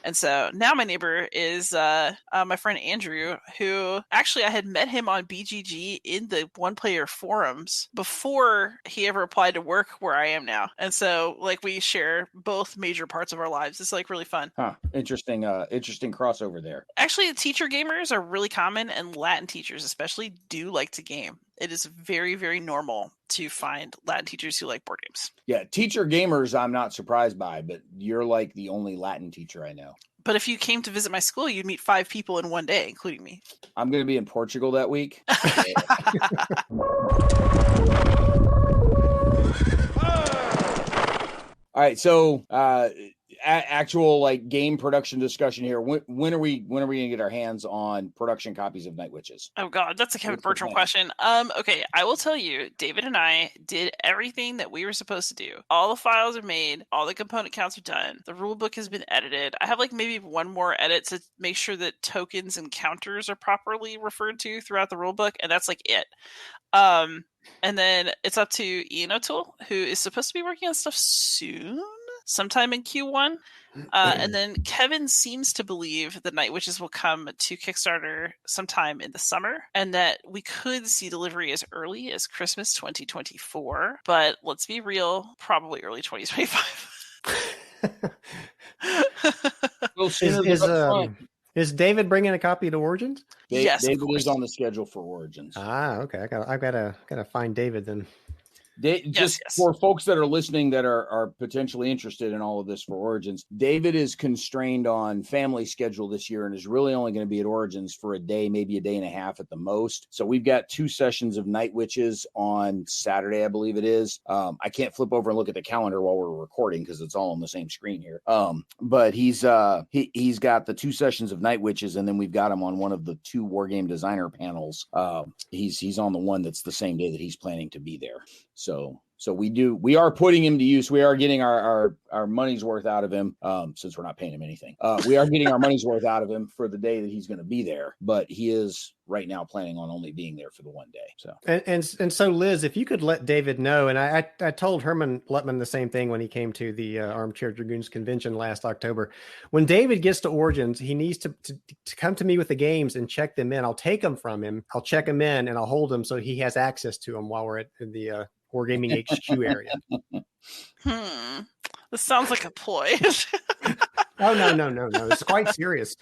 And so now my neighbor is my friend Andrew, who actually I had met him on BGG in the one-player forums before he ever applied to work where I am now. And so like we share both major parts of our lives. It's like really fun. Huh. Interesting crossover there. Actually, teacher gamers are really common, and Latin teachers especially do like to game. It is very, very normal to find Latin teachers who like board games. Yeah, teacher gamers I'm not surprised by, but you're like the only Latin teacher I know. But if you came to visit my school, you'd meet 5 people in one day, including me. I'm going to be in Portugal that week. All right, so actual like game production discussion here. When are we going to get our hands on production copies of Night Witches? Oh God, that's a Kevin What's the Bertram plan? question. Okay, I will tell you, David and I did everything that we were supposed to do. All the files are made, all the component counts are done. The rule book has been edited. I have like maybe one more edit to make sure that tokens and counters are properly referred to throughout the rule book, and that's like it. And then it's up to Ian O'Toole, who is supposed to be working on stuff soon, sometime in Q1. And then Kevin seems to believe that Night Witches will come to Kickstarter sometime in the summer, and that we could see delivery as early as Christmas 2024. But let's be real, probably early 2025. Is David bringing a copy to Origins? Yes, of David course. is on the schedule for Origins. Okay. I've got to find David then. Just for folks that are listening that are potentially interested in all of this for Origins, David is constrained on family schedule this year and is really only going to be at Origins for a day, maybe a day and a half at the most. So we've got 2 sessions of Night Witches on Saturday, I believe it is. I can't flip over and look at the calendar while we're recording because it's all on the same screen here. But he's got the 2 sessions of Night Witches, and then we've got him on one of the 2 Wargame designer panels. He's on the one that's the same day that he's planning to be there. So we are putting him to use. We are getting our money's worth out of him. Since we're not paying him anything, we are getting our money's worth out of him for the day that he's going to be there. But he is right now planning on only being there for the one day. So and so Liz, if you could let David know, and I told Herman Lutman the same thing when he came to the Armchair Dragoons convention last October. When David gets to Origins, he needs to come to me with the games and check them in. I'll take them from him. I'll check them in and I'll hold them so he has access to them while we're at the Wargaming HQ area. This sounds like a ploy. Oh, no. It's quite serious.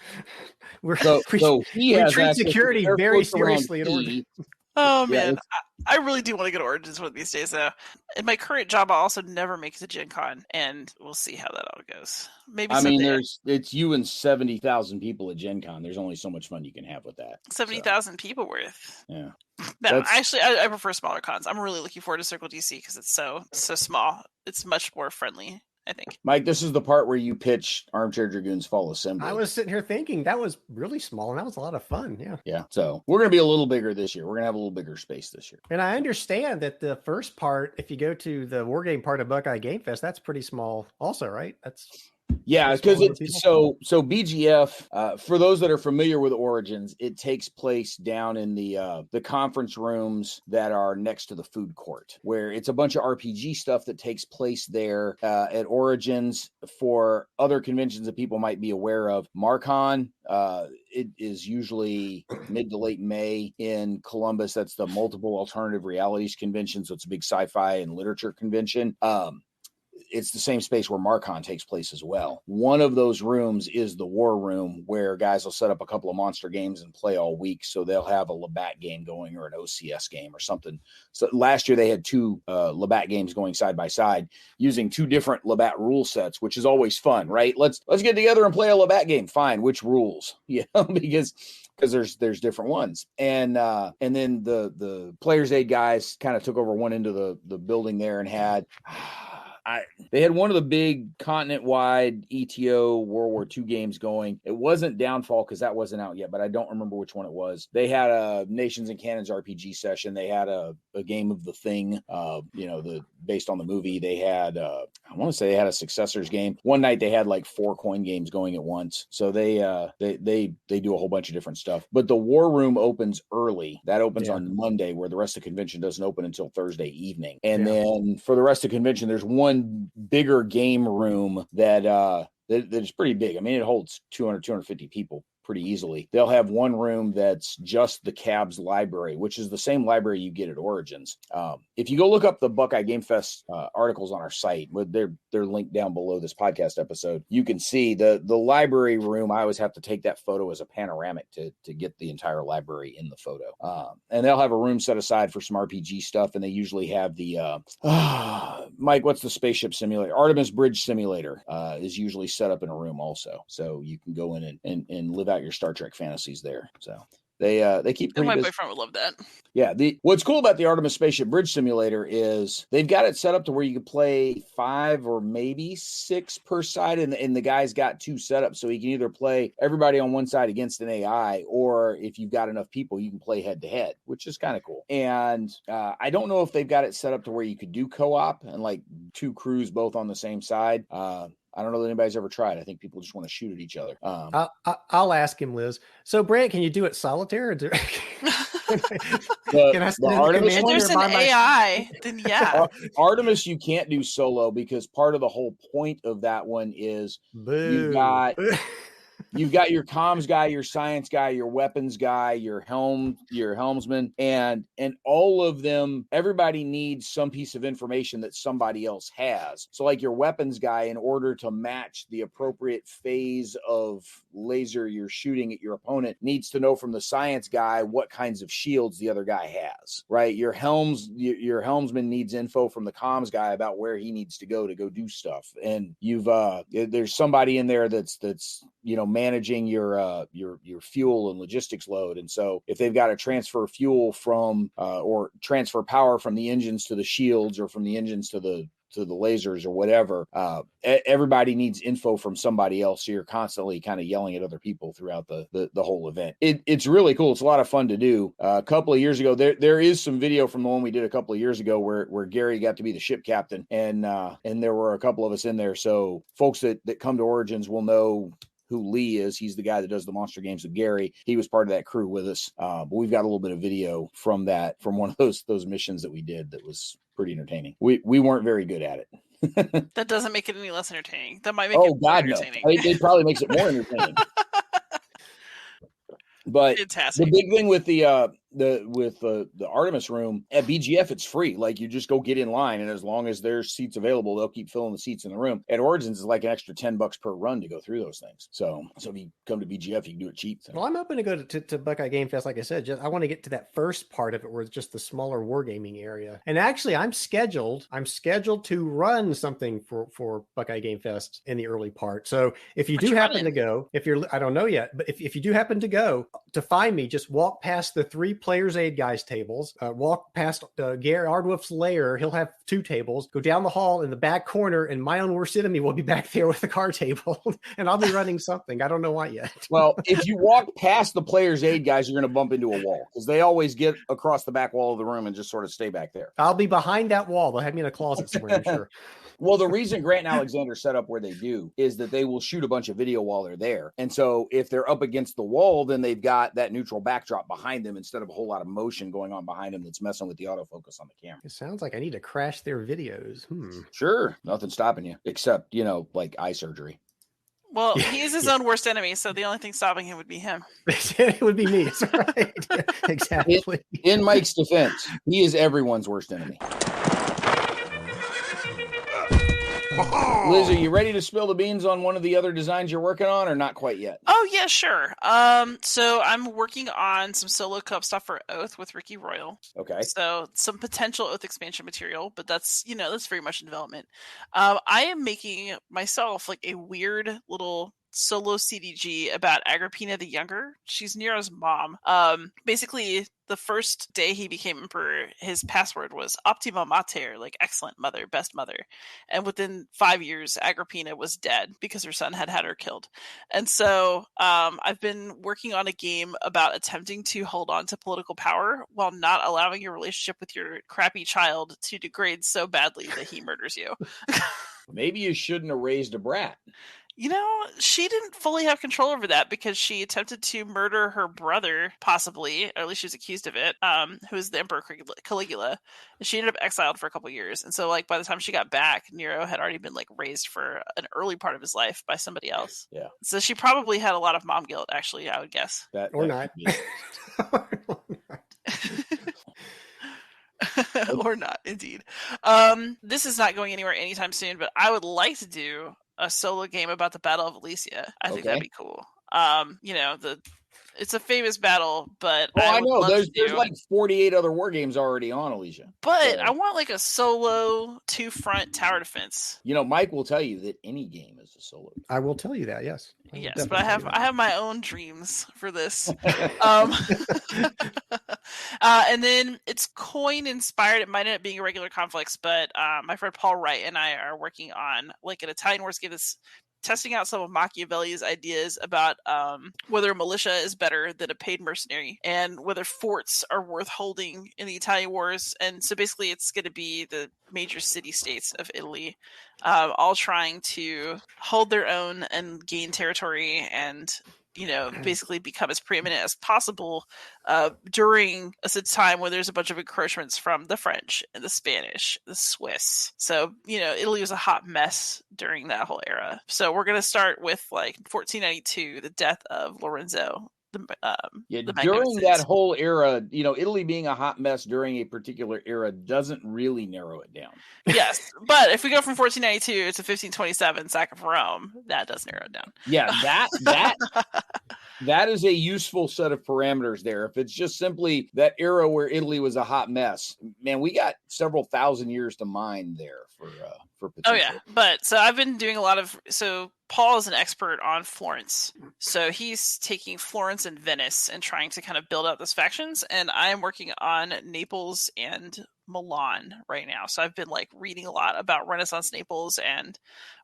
We treat security very seriously at Origins. Oh, man. I really do want to go to Origins one of these days, though. In my current job, I'll also never make it to Gen Con, and we'll see how that all goes. Maybe it's you and 70,000 people at Gen Con. There's only so much fun you can have with that. 70,000 people worth. Yeah. No, actually, I prefer smaller cons. I'm really looking forward to Circle DC because it's so small. It's much more friendly, I think. Mike, this is the part where you pitch Armchair Dragoons Fall Assembly. I was sitting here thinking that was really small, and that was a lot of fun. Yeah. So we're going to be a little bigger this year. We're going to have a little bigger space this year. And I understand that the first part, if you go to the Wargame part of Buckeye Game Fest, that's pretty small also, right? Yeah, because so BGF, for those that are familiar with Origins, it takes place down in the conference rooms that are next to the food court, where it's a bunch of RPG stuff that takes place there at Origins. For other conventions that people might be aware of, MarCon, it is usually mid to late May in Columbus. That's the Multiple Alternative Realities Convention, so it's a big sci-fi and literature convention. It's the same space where MarCon takes place as well. One of those rooms is the war room where guys will set up a couple of monster games and play all week. So they'll have a Labatt game going or an OCS game or something. So last year they had 2 Labatt games going side by side using 2 different Labatt rule sets, which is always fun, right? Let's get together and play a Labatt game. Fine. Which rules? Because there's different ones. And then the Players Aid guys kind of took over one end of the building there and had they had one of the big continent-wide ETO World War II games going. It wasn't Downfall because that wasn't out yet, but I don't remember which one it was. They had a Nations and Cannons RPG session. They had a game of The Thing, based on the movie. They had, I want to say they had a Successors game. One night they had like 4 coin games going at once. So they do a whole bunch of different stuff. But the War Room opens early. That opens on Monday, where the rest of the convention doesn't open until Thursday evening. And then for the rest of the convention, there's one bigger game room that is pretty big. I mean, it holds 250 people pretty easily. They'll have one room that's just the Cabs library, which is the same library you get at Origins. If you go look up the Buckeye Game Fest articles on our site, they're linked down below this podcast episode. You can see the library room. I always have to take that photo as a panoramic to get the entire library in the photo. And they'll have a room set aside for some RPG stuff, and they usually have the Mike, what's the spaceship simulator? Artemis Bridge Simulator is usually set up in a room also, so you can go in and live out your Star Trek fantasies there. So they keep pretty my busy. boyfriend would love that. Yeah. What's cool about the Artemis Spaceship Bridge Simulator is they've got it set up to where you can play 5 or maybe 6 per side, and the guy's got 2 setups, so he can either play everybody on one side against an AI, or if you've got enough people, you can play head to head, which is kind of cool. And I don't know if they've got it set up to where you could do co-op and like 2 crews both on the same side. I don't know that anybody's ever tried. I think people just want to shoot at each other. I'll ask him, Liz. So, Brant, can you do it solitaire? Can I the Artemis, if there's an AI, then yeah. Artemis, you can't do solo because part of the whole point of that one is you've got you've got your comms guy, your science guy, your weapons guy, your helmsman, and all of them, everybody needs some piece of information that somebody else has. So like your weapons guy, in order to match the appropriate phase of laser you're shooting at your opponent, needs to know from the science guy what kinds of shields the other guy has, right? Your helmsman needs info from the comms guy about where he needs to go do stuff. And there's somebody in there that's managing your fuel and logistics load. And so if they've got to transfer fuel from or transfer power from the engines to the shields, or from the engines to the lasers or whatever, everybody needs info from somebody else. So you're constantly kind of yelling at other people throughout the whole event. It's really cool. It's a lot of fun to do. A couple of years ago, there is some video from the one we did a couple of years ago where Gary got to be the ship captain, and there were a couple of us in there. So folks that come to Origins will know who Lee is. He's the guy that does the monster games with Gary. He was part of that crew with us. But we've got a little bit of video from one of those missions that we did that was pretty entertaining. We weren't very good at it. That doesn't make it any less entertaining. That might make it more entertaining. No. It probably makes it more entertaining. But fantastic. The big thing with the Artemis room at BGF, it's free. Like, you just go get in line, and as long as there's seats available, they'll keep filling the seats in the room. At Origins, it's like an extra $10 per run to go through those things. So if you come to BGF, you can do it cheap. So. Well, I'm open to go to Buckeye Game Fest. Like I said, I want to get to that first part of it, where it's just the smaller wargaming area. And actually, I'm scheduled to run something for Buckeye Game Fest in the early part. So if you do happen to go, I don't know yet, but if you do happen to go, to find me, just walk past the 3 players aid guys tables, walk past Gary Ardwolf's lair. He'll have 2 tables. Go down the hall in the back corner, and my own worst enemy will be back there with the car table, and I'll be running something. I don't know what yet. Well, if you walk past the players aid guys, you're going to bump into a wall, because they always get across the back wall of the room and just sort of stay back there. I'll be behind that wall. They'll have me in a closet somewhere, I'm sure. Well, the reason Grant and Alexander set up where they do is that they will shoot a bunch of video while they're there. And so if they're up against the wall, then they've got that neutral backdrop behind them instead of a whole lot of motion going on behind them that's messing with the autofocus on the camera. It sounds like I need to crash their videos. Sure. Nothing stopping you except, like eye surgery. Well, he is his own worst enemy, so the only thing stopping him would be him. It would be me. That's right. Exactly. In Mike's defense, he is everyone's worst enemy. Liz, are you ready to spill the beans on one of the other designs you're working on, or not quite yet? Oh, yeah, sure. So I'm working on some solo co-op stuff for Oath with Ricky Royal. Okay. So some potential Oath expansion material, but that's very much in development. I am making myself like a weird little solo CDG about Agrippina the Younger. She's Nero's mom. Basically, the first day he became emperor, his password was Optima Mater, like excellent mother, best mother. And within 5 years, Agrippina was dead because her son had her killed. And so I've been working on a game about attempting to hold on to political power while not allowing your relationship with your crappy child to degrade so badly that he murders you. Maybe you shouldn't have raised a brat. She didn't fully have control over that because she attempted to murder her brother, possibly, or at least she was accused of it, who was the Emperor Caligula. She ended up exiled for a couple years. And so, by the time she got back, Nero had already been, raised for an early part of his life by somebody else. Yeah. So she probably had a lot of mom guilt, actually, I would guess. Or not. Or not, indeed. This is not going anywhere anytime soon, but I would like to do a solo game about the Battle of Alesia. I think that'd be cool. It's a famous battle, but I know there's 48 other war games already on Alesia. But I want a solo 2-front tower defense. Mike will tell you that any game is a solo. I will tell you that, yes. Yes, but I have my own dreams for this. And then it's coin inspired. It might end up being a regular conflicts, but my friend Paul Wright and I are working on an Italian Wars game that's testing out some of Machiavelli's ideas about whether a militia is better than a paid mercenary and whether forts are worth holding in the Italian Wars. And so basically it's going to be the major city-states of Italy all trying to hold their own and gain territory and basically become as preeminent as possible during a time when there's a bunch of encroachments from the French and the Spanish, the Swiss. So, Italy was a hot mess during that whole era. So we're going to start with 1492, the death of Lorenzo. During that whole era, Italy being a hot mess during a particular era doesn't really narrow it down. Yes, but if we go from 1492 to 1527, sack of Rome, that does narrow it down. Yeah, that is a useful set of parameters there. If it's just simply that era where Italy was a hot mess, man, we got several thousand years to mine there for potential. Oh yeah, but so I've been doing a lot of Paul is an expert on Florence. So he's taking Florence and Venice and trying to kind of build out those factions. And I'm working on Naples and Milan right now. So I've been reading a lot about Renaissance Naples and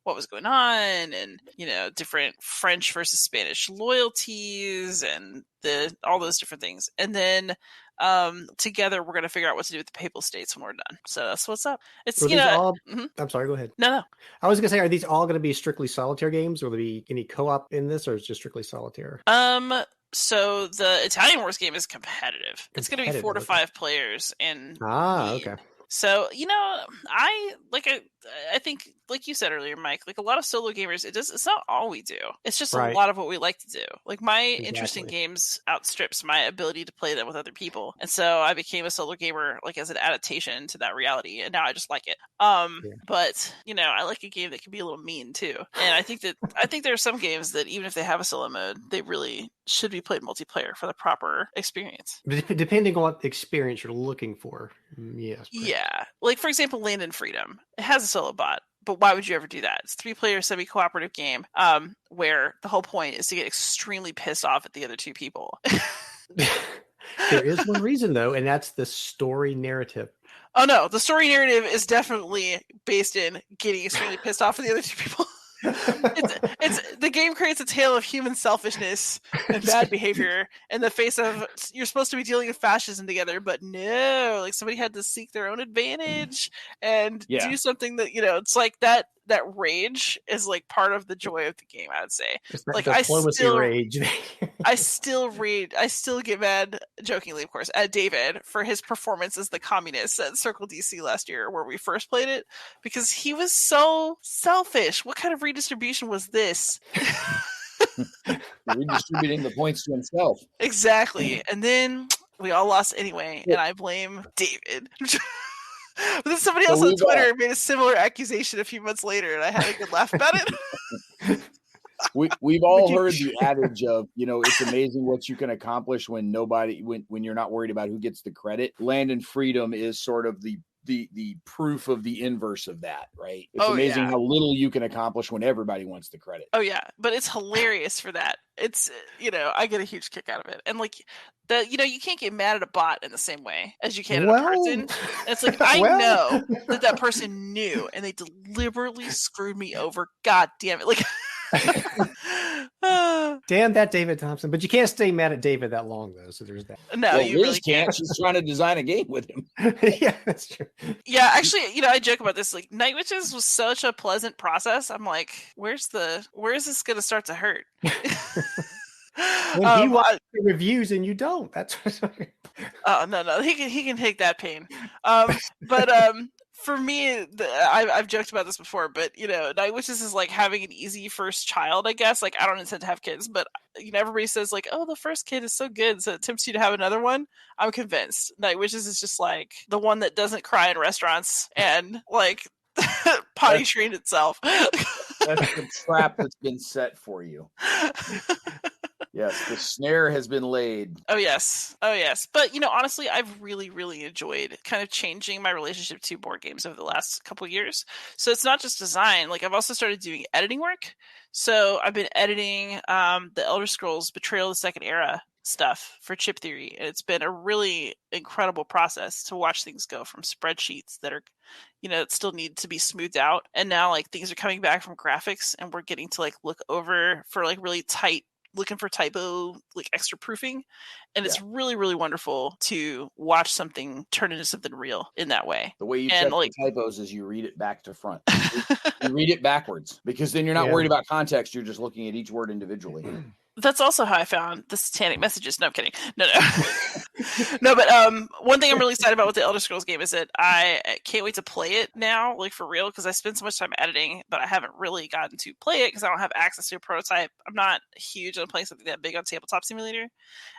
what was going on and, different French versus Spanish loyalties and all those different things. And then together we're going to figure out what to do with the Papal States when we're done. So that's what's up. It's I'm sorry, go ahead. No. I was going to say, are these all going to be strictly solitaire games? Will there be any co-op in this, or is it just strictly solitaire? So the Italian Wars game is competitive. It's going to be 4 to 5 players, and okay. So I think, like you said earlier, Mike, a lot of solo gamers, it's not all we do. It's just a lot of what we like to do. My interest in games outstrips my ability to play them with other people, and so I became a solo gamer as an adaptation to that reality, and now I just like it. But I like a game that can be a little mean too, and I think there are some games that even if they have a solo mode, they really should be played multiplayer for the proper experience. Depending on what experience you're looking for, yes. Yeah, for example, Land and Freedom. It has a solo bot, but why would you ever do that? It's a 3-player semi-cooperative game where the whole point is to get extremely pissed off at the other 2 people. There is one reason, though, and that's the story narrative. Oh, no. The story narrative is definitely based in getting extremely pissed off at the other 2 people. It's the game creates a tale of human selfishness and bad behavior in the face of you're supposed to be dealing with fascism together, but no, somebody had to seek their own advantage and do something that it's that rage is part of the joy of the game. I would say rage. I still rage. I still get mad, jokingly, of course, at David for his performance as the communist at Circle DC last year, where we first played it, because he was so selfish. What kind of redistribution was this? Redistributing the points to himself. Exactly. And then we all lost anyway, and I blame David. But then somebody else on Twitter made a similar accusation a few months later, and I had a good laugh about it. We've all heard the adage of, it's amazing what you can accomplish when you're not worried about who gets the credit. Land and Freedom is sort of the proof of the inverse of that, right? It's amazing how little you can accomplish when everybody wants the credit. Oh yeah, but it's hilarious for that. It's I get a huge kick out of it, and you can't get mad at a bot in the same way as you can at a person. It's I know that person knew, and they deliberately screwed me over. God damn it! Damn that David Thompson. But you can't stay mad at David that long, though. So there's that. No, you Liz really can't. She's trying to design a game with him. Yeah, that's true. Yeah, actually, I joke about this. Night Witches was such a pleasant process. I'm where is this going to start to hurt? When he watches the reviews and you don't. That's oh no, he can take that pain. But for me, I've joked about this before, but Night Witches is having an easy first child, I guess. I don't intend to have kids, but everybody says oh, the first kid is so good, so it tempts you to have another one. I'm convinced Night Witches is just the one that doesn't cry in restaurants and potty trained itself. That's the trap that's been set for you. Yes, the snare has been laid. Oh yes. But honestly, I've really, really enjoyed kind of changing my relationship to board games over the last couple of years. So it's not just design. I've also started doing editing work. So I've been editing the Elder Scrolls Betrayal of the Second Era stuff for Chip Theory, and it's been a really incredible process to watch things go from spreadsheets that are that still need to be smoothed out, and now things are coming back from graphics, and we're getting to look over for really tight, looking for typo, extra proofing, and it's really, really wonderful to watch something turn into something real in that way. The way you check the typos is you read it back to front. You read it backwards, because then you're not worried about context. You're just looking at each word individually. That's also how I found the Satanic Messages. No, I'm kidding. No. No, but one thing I'm really excited about with the Elder Scrolls game is that I can't wait to play it now, like for real, because I spend so much time editing, but I haven't really gotten to play it because I don't have access to a prototype. I'm not huge on playing something that big on Tabletop Simulator.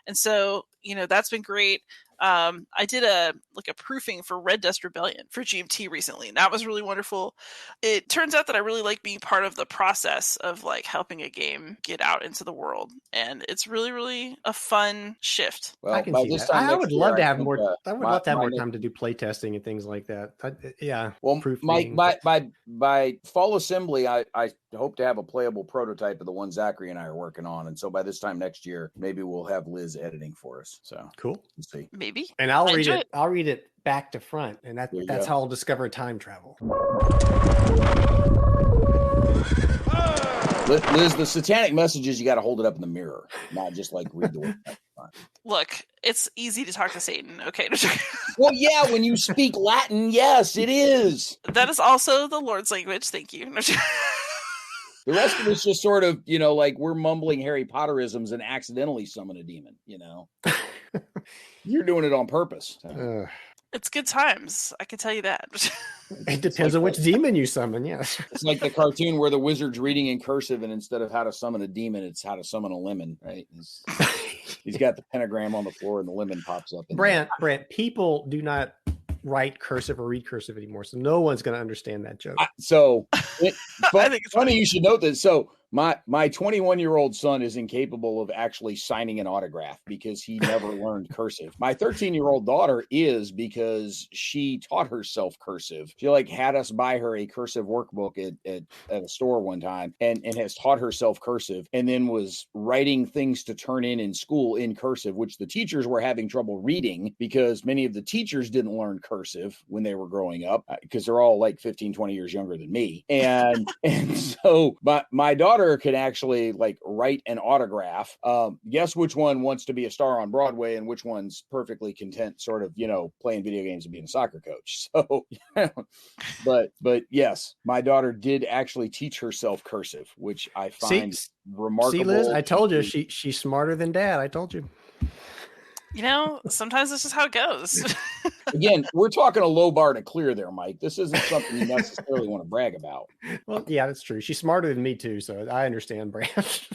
And so, that's been great. I did a proofing for Red Dust Rebellion for GMT recently, and that was really wonderful. It turns out that I really like being part of the process of like helping a game get out into the world, and it's really, really a fun shift. Well, I can see that. I would love to have more. I would love to have more time to do play testing and things like that. Well, Mike, by fall assembly, I hope to have a playable prototype of the one Zachary and I are working on, and so by this time next year, maybe we'll have Liz editing for us. So cool. We'll see. Maybe. And I'll read it. I'll read it back to front, and that's how I'll discover time travel. Liz, the Satanic Messages, you got to hold it up in the mirror, not just like read the word. Look, it's easy to talk to Satan. Okay. Well, yeah, when you speak Latin, yes, it is. That is also the Lord's language. Thank you. The rest of it's just sort of, like we're mumbling Harry Potterisms and accidentally summon a demon, You're doing it on purpose. So. It's good times. I can tell you that. It depends on which demon you summon, yes. It's like the cartoon where the wizard's reading in cursive, and instead of how to summon a demon, it's how to summon a lemon, right? He's got the pentagram on the floor, and the lemon pops up. Brant, people do not write cursive or read cursive anymore, so no one's going to understand that joke. I think it's funny you should note this. So my 21-year-old son is incapable of actually signing an autograph because he never learned cursive. My 13-year-old daughter is, because she taught herself cursive. She had us buy her a cursive workbook at a store one time and has taught herself cursive, and then was writing things to turn in school in cursive, which the teachers were having trouble reading because many of the teachers didn't learn cursive when they were growing up because they're all like 15, 20 years younger than me. And so my daughter could actually write an autograph. Guess which one wants to be a star on Broadway and which one's perfectly content sort of, playing video games and being a soccer coach. So, but yes, my daughter did actually teach herself cursive, which I find remarkable. See, Liz, I told you she's smarter than Dad. I told you. Sometimes this is how it goes. Again, we're talking a low bar to clear there, Mike. This isn't something you necessarily want to brag about. Well, yeah, that's true. She's smarter than me too, so I understand, Brant.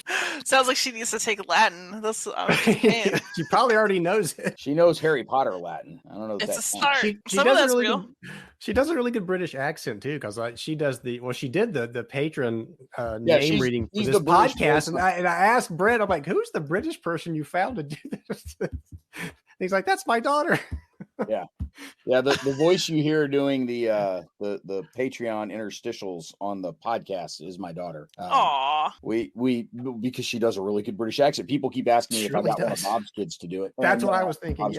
Sounds like she needs to take Latin. That's she probably already knows it. She knows Harry Potter Latin. I don't know. It's a start. She does she does a really good British accent too, because she does she did the patron name reading for this podcast, and I asked Brent, I'm like, who's the British person you found to do this? He's like, that's my daughter. Yeah. The voice you hear doing the Patreon interstitials on the podcast is my daughter. Aww. We because she does a really good British accent. People keep asking me if I got one of Bob's kids to do it. That's what I was thinking.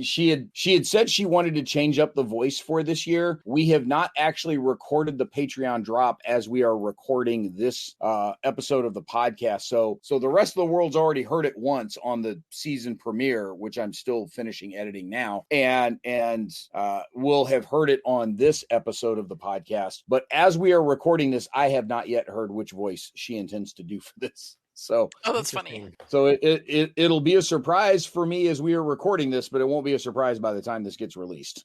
She had said she wanted to change up the voice for this year. We have not actually recorded the Patreon drop as we are recording this episode of the podcast. So the rest of the world's already heard it once on the season premiere, which I'm still finishing editing now, and we'll have heard it on this episode of the podcast. But as we are recording this, I have not yet heard which voice she intends to do for this. So, that's funny. So it'll be a surprise for me as we are recording this, but it won't be a surprise by the time this gets released.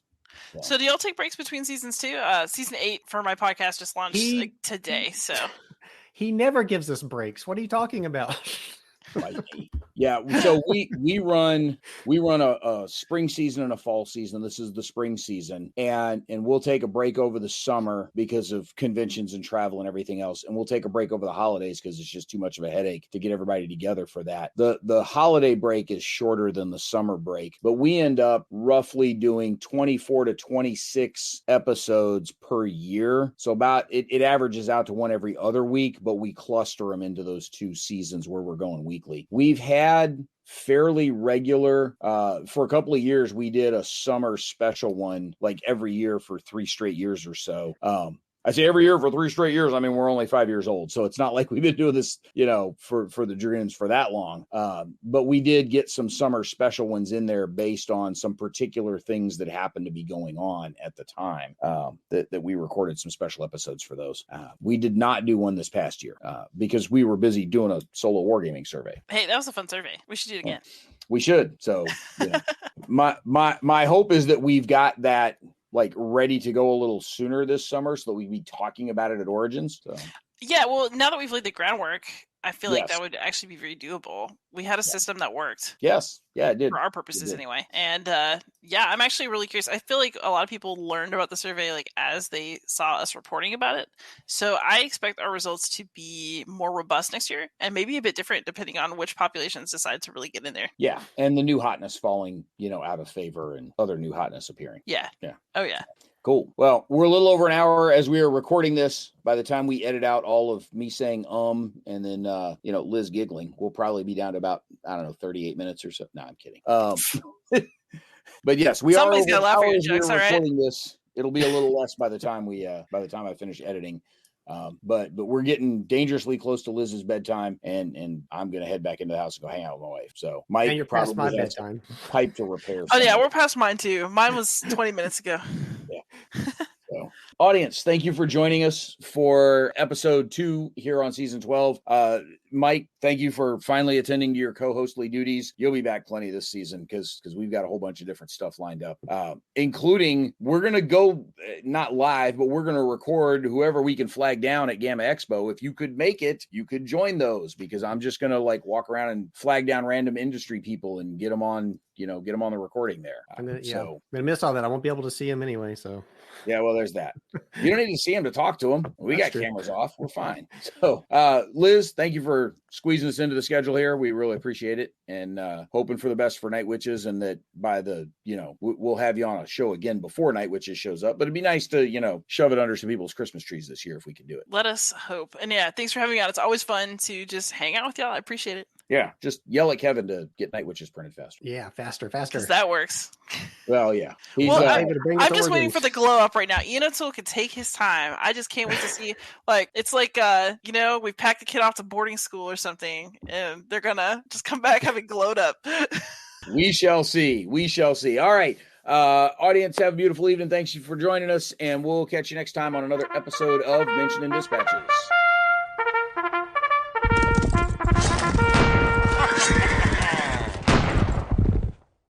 Yeah. So do y'all take breaks between seasons too? Season 8 for my podcast just launched today. So he never gives us breaks. What are you talking about? Yeah, so we run a spring season and a fall season. This is the spring season, and we'll take a break over the summer because of conventions and travel and everything else, and we'll take a break over the holidays because it's just too much of a headache to get everybody together for that. The holiday break is shorter than the summer break, but we end up roughly doing 24 to 26 episodes per year. So about it averages out to one every other week, but we cluster them into those two seasons where we're going weekly. We've had fairly regular for a couple of years. We did a summer special one like every year for 3 straight years or so. I say every year for 3 straight years. I mean, we're only 5 years old, so it's not like we've been doing this, for the Dragoons for that long. But we did get some summer special ones in there based on some particular things that happened to be going on at the time. That we recorded some special episodes for those. We did not do one this past year because we were busy doing a solo wargaming survey. Hey, that was a fun survey. We should do it again. We should. So my hope is that we've got that like ready to go a little sooner this summer so that we'd be talking about it at Origins. So. Yeah, well, now that we've laid the groundwork, I feel like Yes. that would actually be very doable. We had a system that worked. Yes. Yeah, it did. For our purposes anyway. And I'm actually really curious. I feel like a lot of people learned about the survey like as they saw us reporting about it. So I expect our results to be more robust next year and maybe a bit different depending on which populations decide to really get in there. Yeah. And the new hotness falling, out of favor and other new hotness appearing. Yeah. Yeah. Oh, yeah. Cool. Well, we're a little over an hour as we are recording this. By the time we edit out all of me saying and then Liz giggling, we'll probably be down to about 38 minutes or so. No, I'm kidding. But yes, Somebody's are gonna over laugh at your hours jokes, we're all right? recording this. It'll be a little less by the time I finish editing. But we're getting dangerously close to Liz's bedtime, and I'm gonna head back into the house and go hang out with my wife. So Mike, And you're past my probably has bedtime. a pipe to repair. Oh, yeah, somewhere. we're past mine too. Mine was 20 minutes ago. So, audience, thank you for joining us for episode 2 here on season 12. Mike, thank you for finally attending to your co-hostly duties. You'll be back plenty this season because we've got a whole bunch of different stuff lined up, including we're going to go not live, but we're going to record whoever we can flag down at Gamma Expo. If you could make it, you could join those because I'm just going to like walk around and flag down random industry people and get them on, get them on the recording there. I'm gonna miss all that. I won't be able to see him anyway. So yeah, well, there's that. You don't need to see him to talk to him. We That's got true. cameras off. We're fine. So, Liz, thank you for squeezing us into the schedule here. We really appreciate it, and hoping for the best for Night Witches, and that by the, we'll have you on a show again before Night Witches shows up. But it'd be nice to, shove it under some people's Christmas trees this year if we could do it. Let us hope. And yeah, thanks for having me on. It's always fun to just hang out with y'all. I appreciate it. Yeah, just yell at Kevin to get Night Witches printed faster. yeah, faster. Because that works. Well, yeah. He's, Well, I'm I'm just waiting for the glow up right now. Enotul can take his time. I just can't wait to see. It's like we packed the kid off to boarding school or something, and they're gonna just come back having glowed up. we shall see. We shall see. All right. Audience, have a beautiful evening. Thanks for joining us, and we'll catch you next time on another episode of Mention and Dispatches.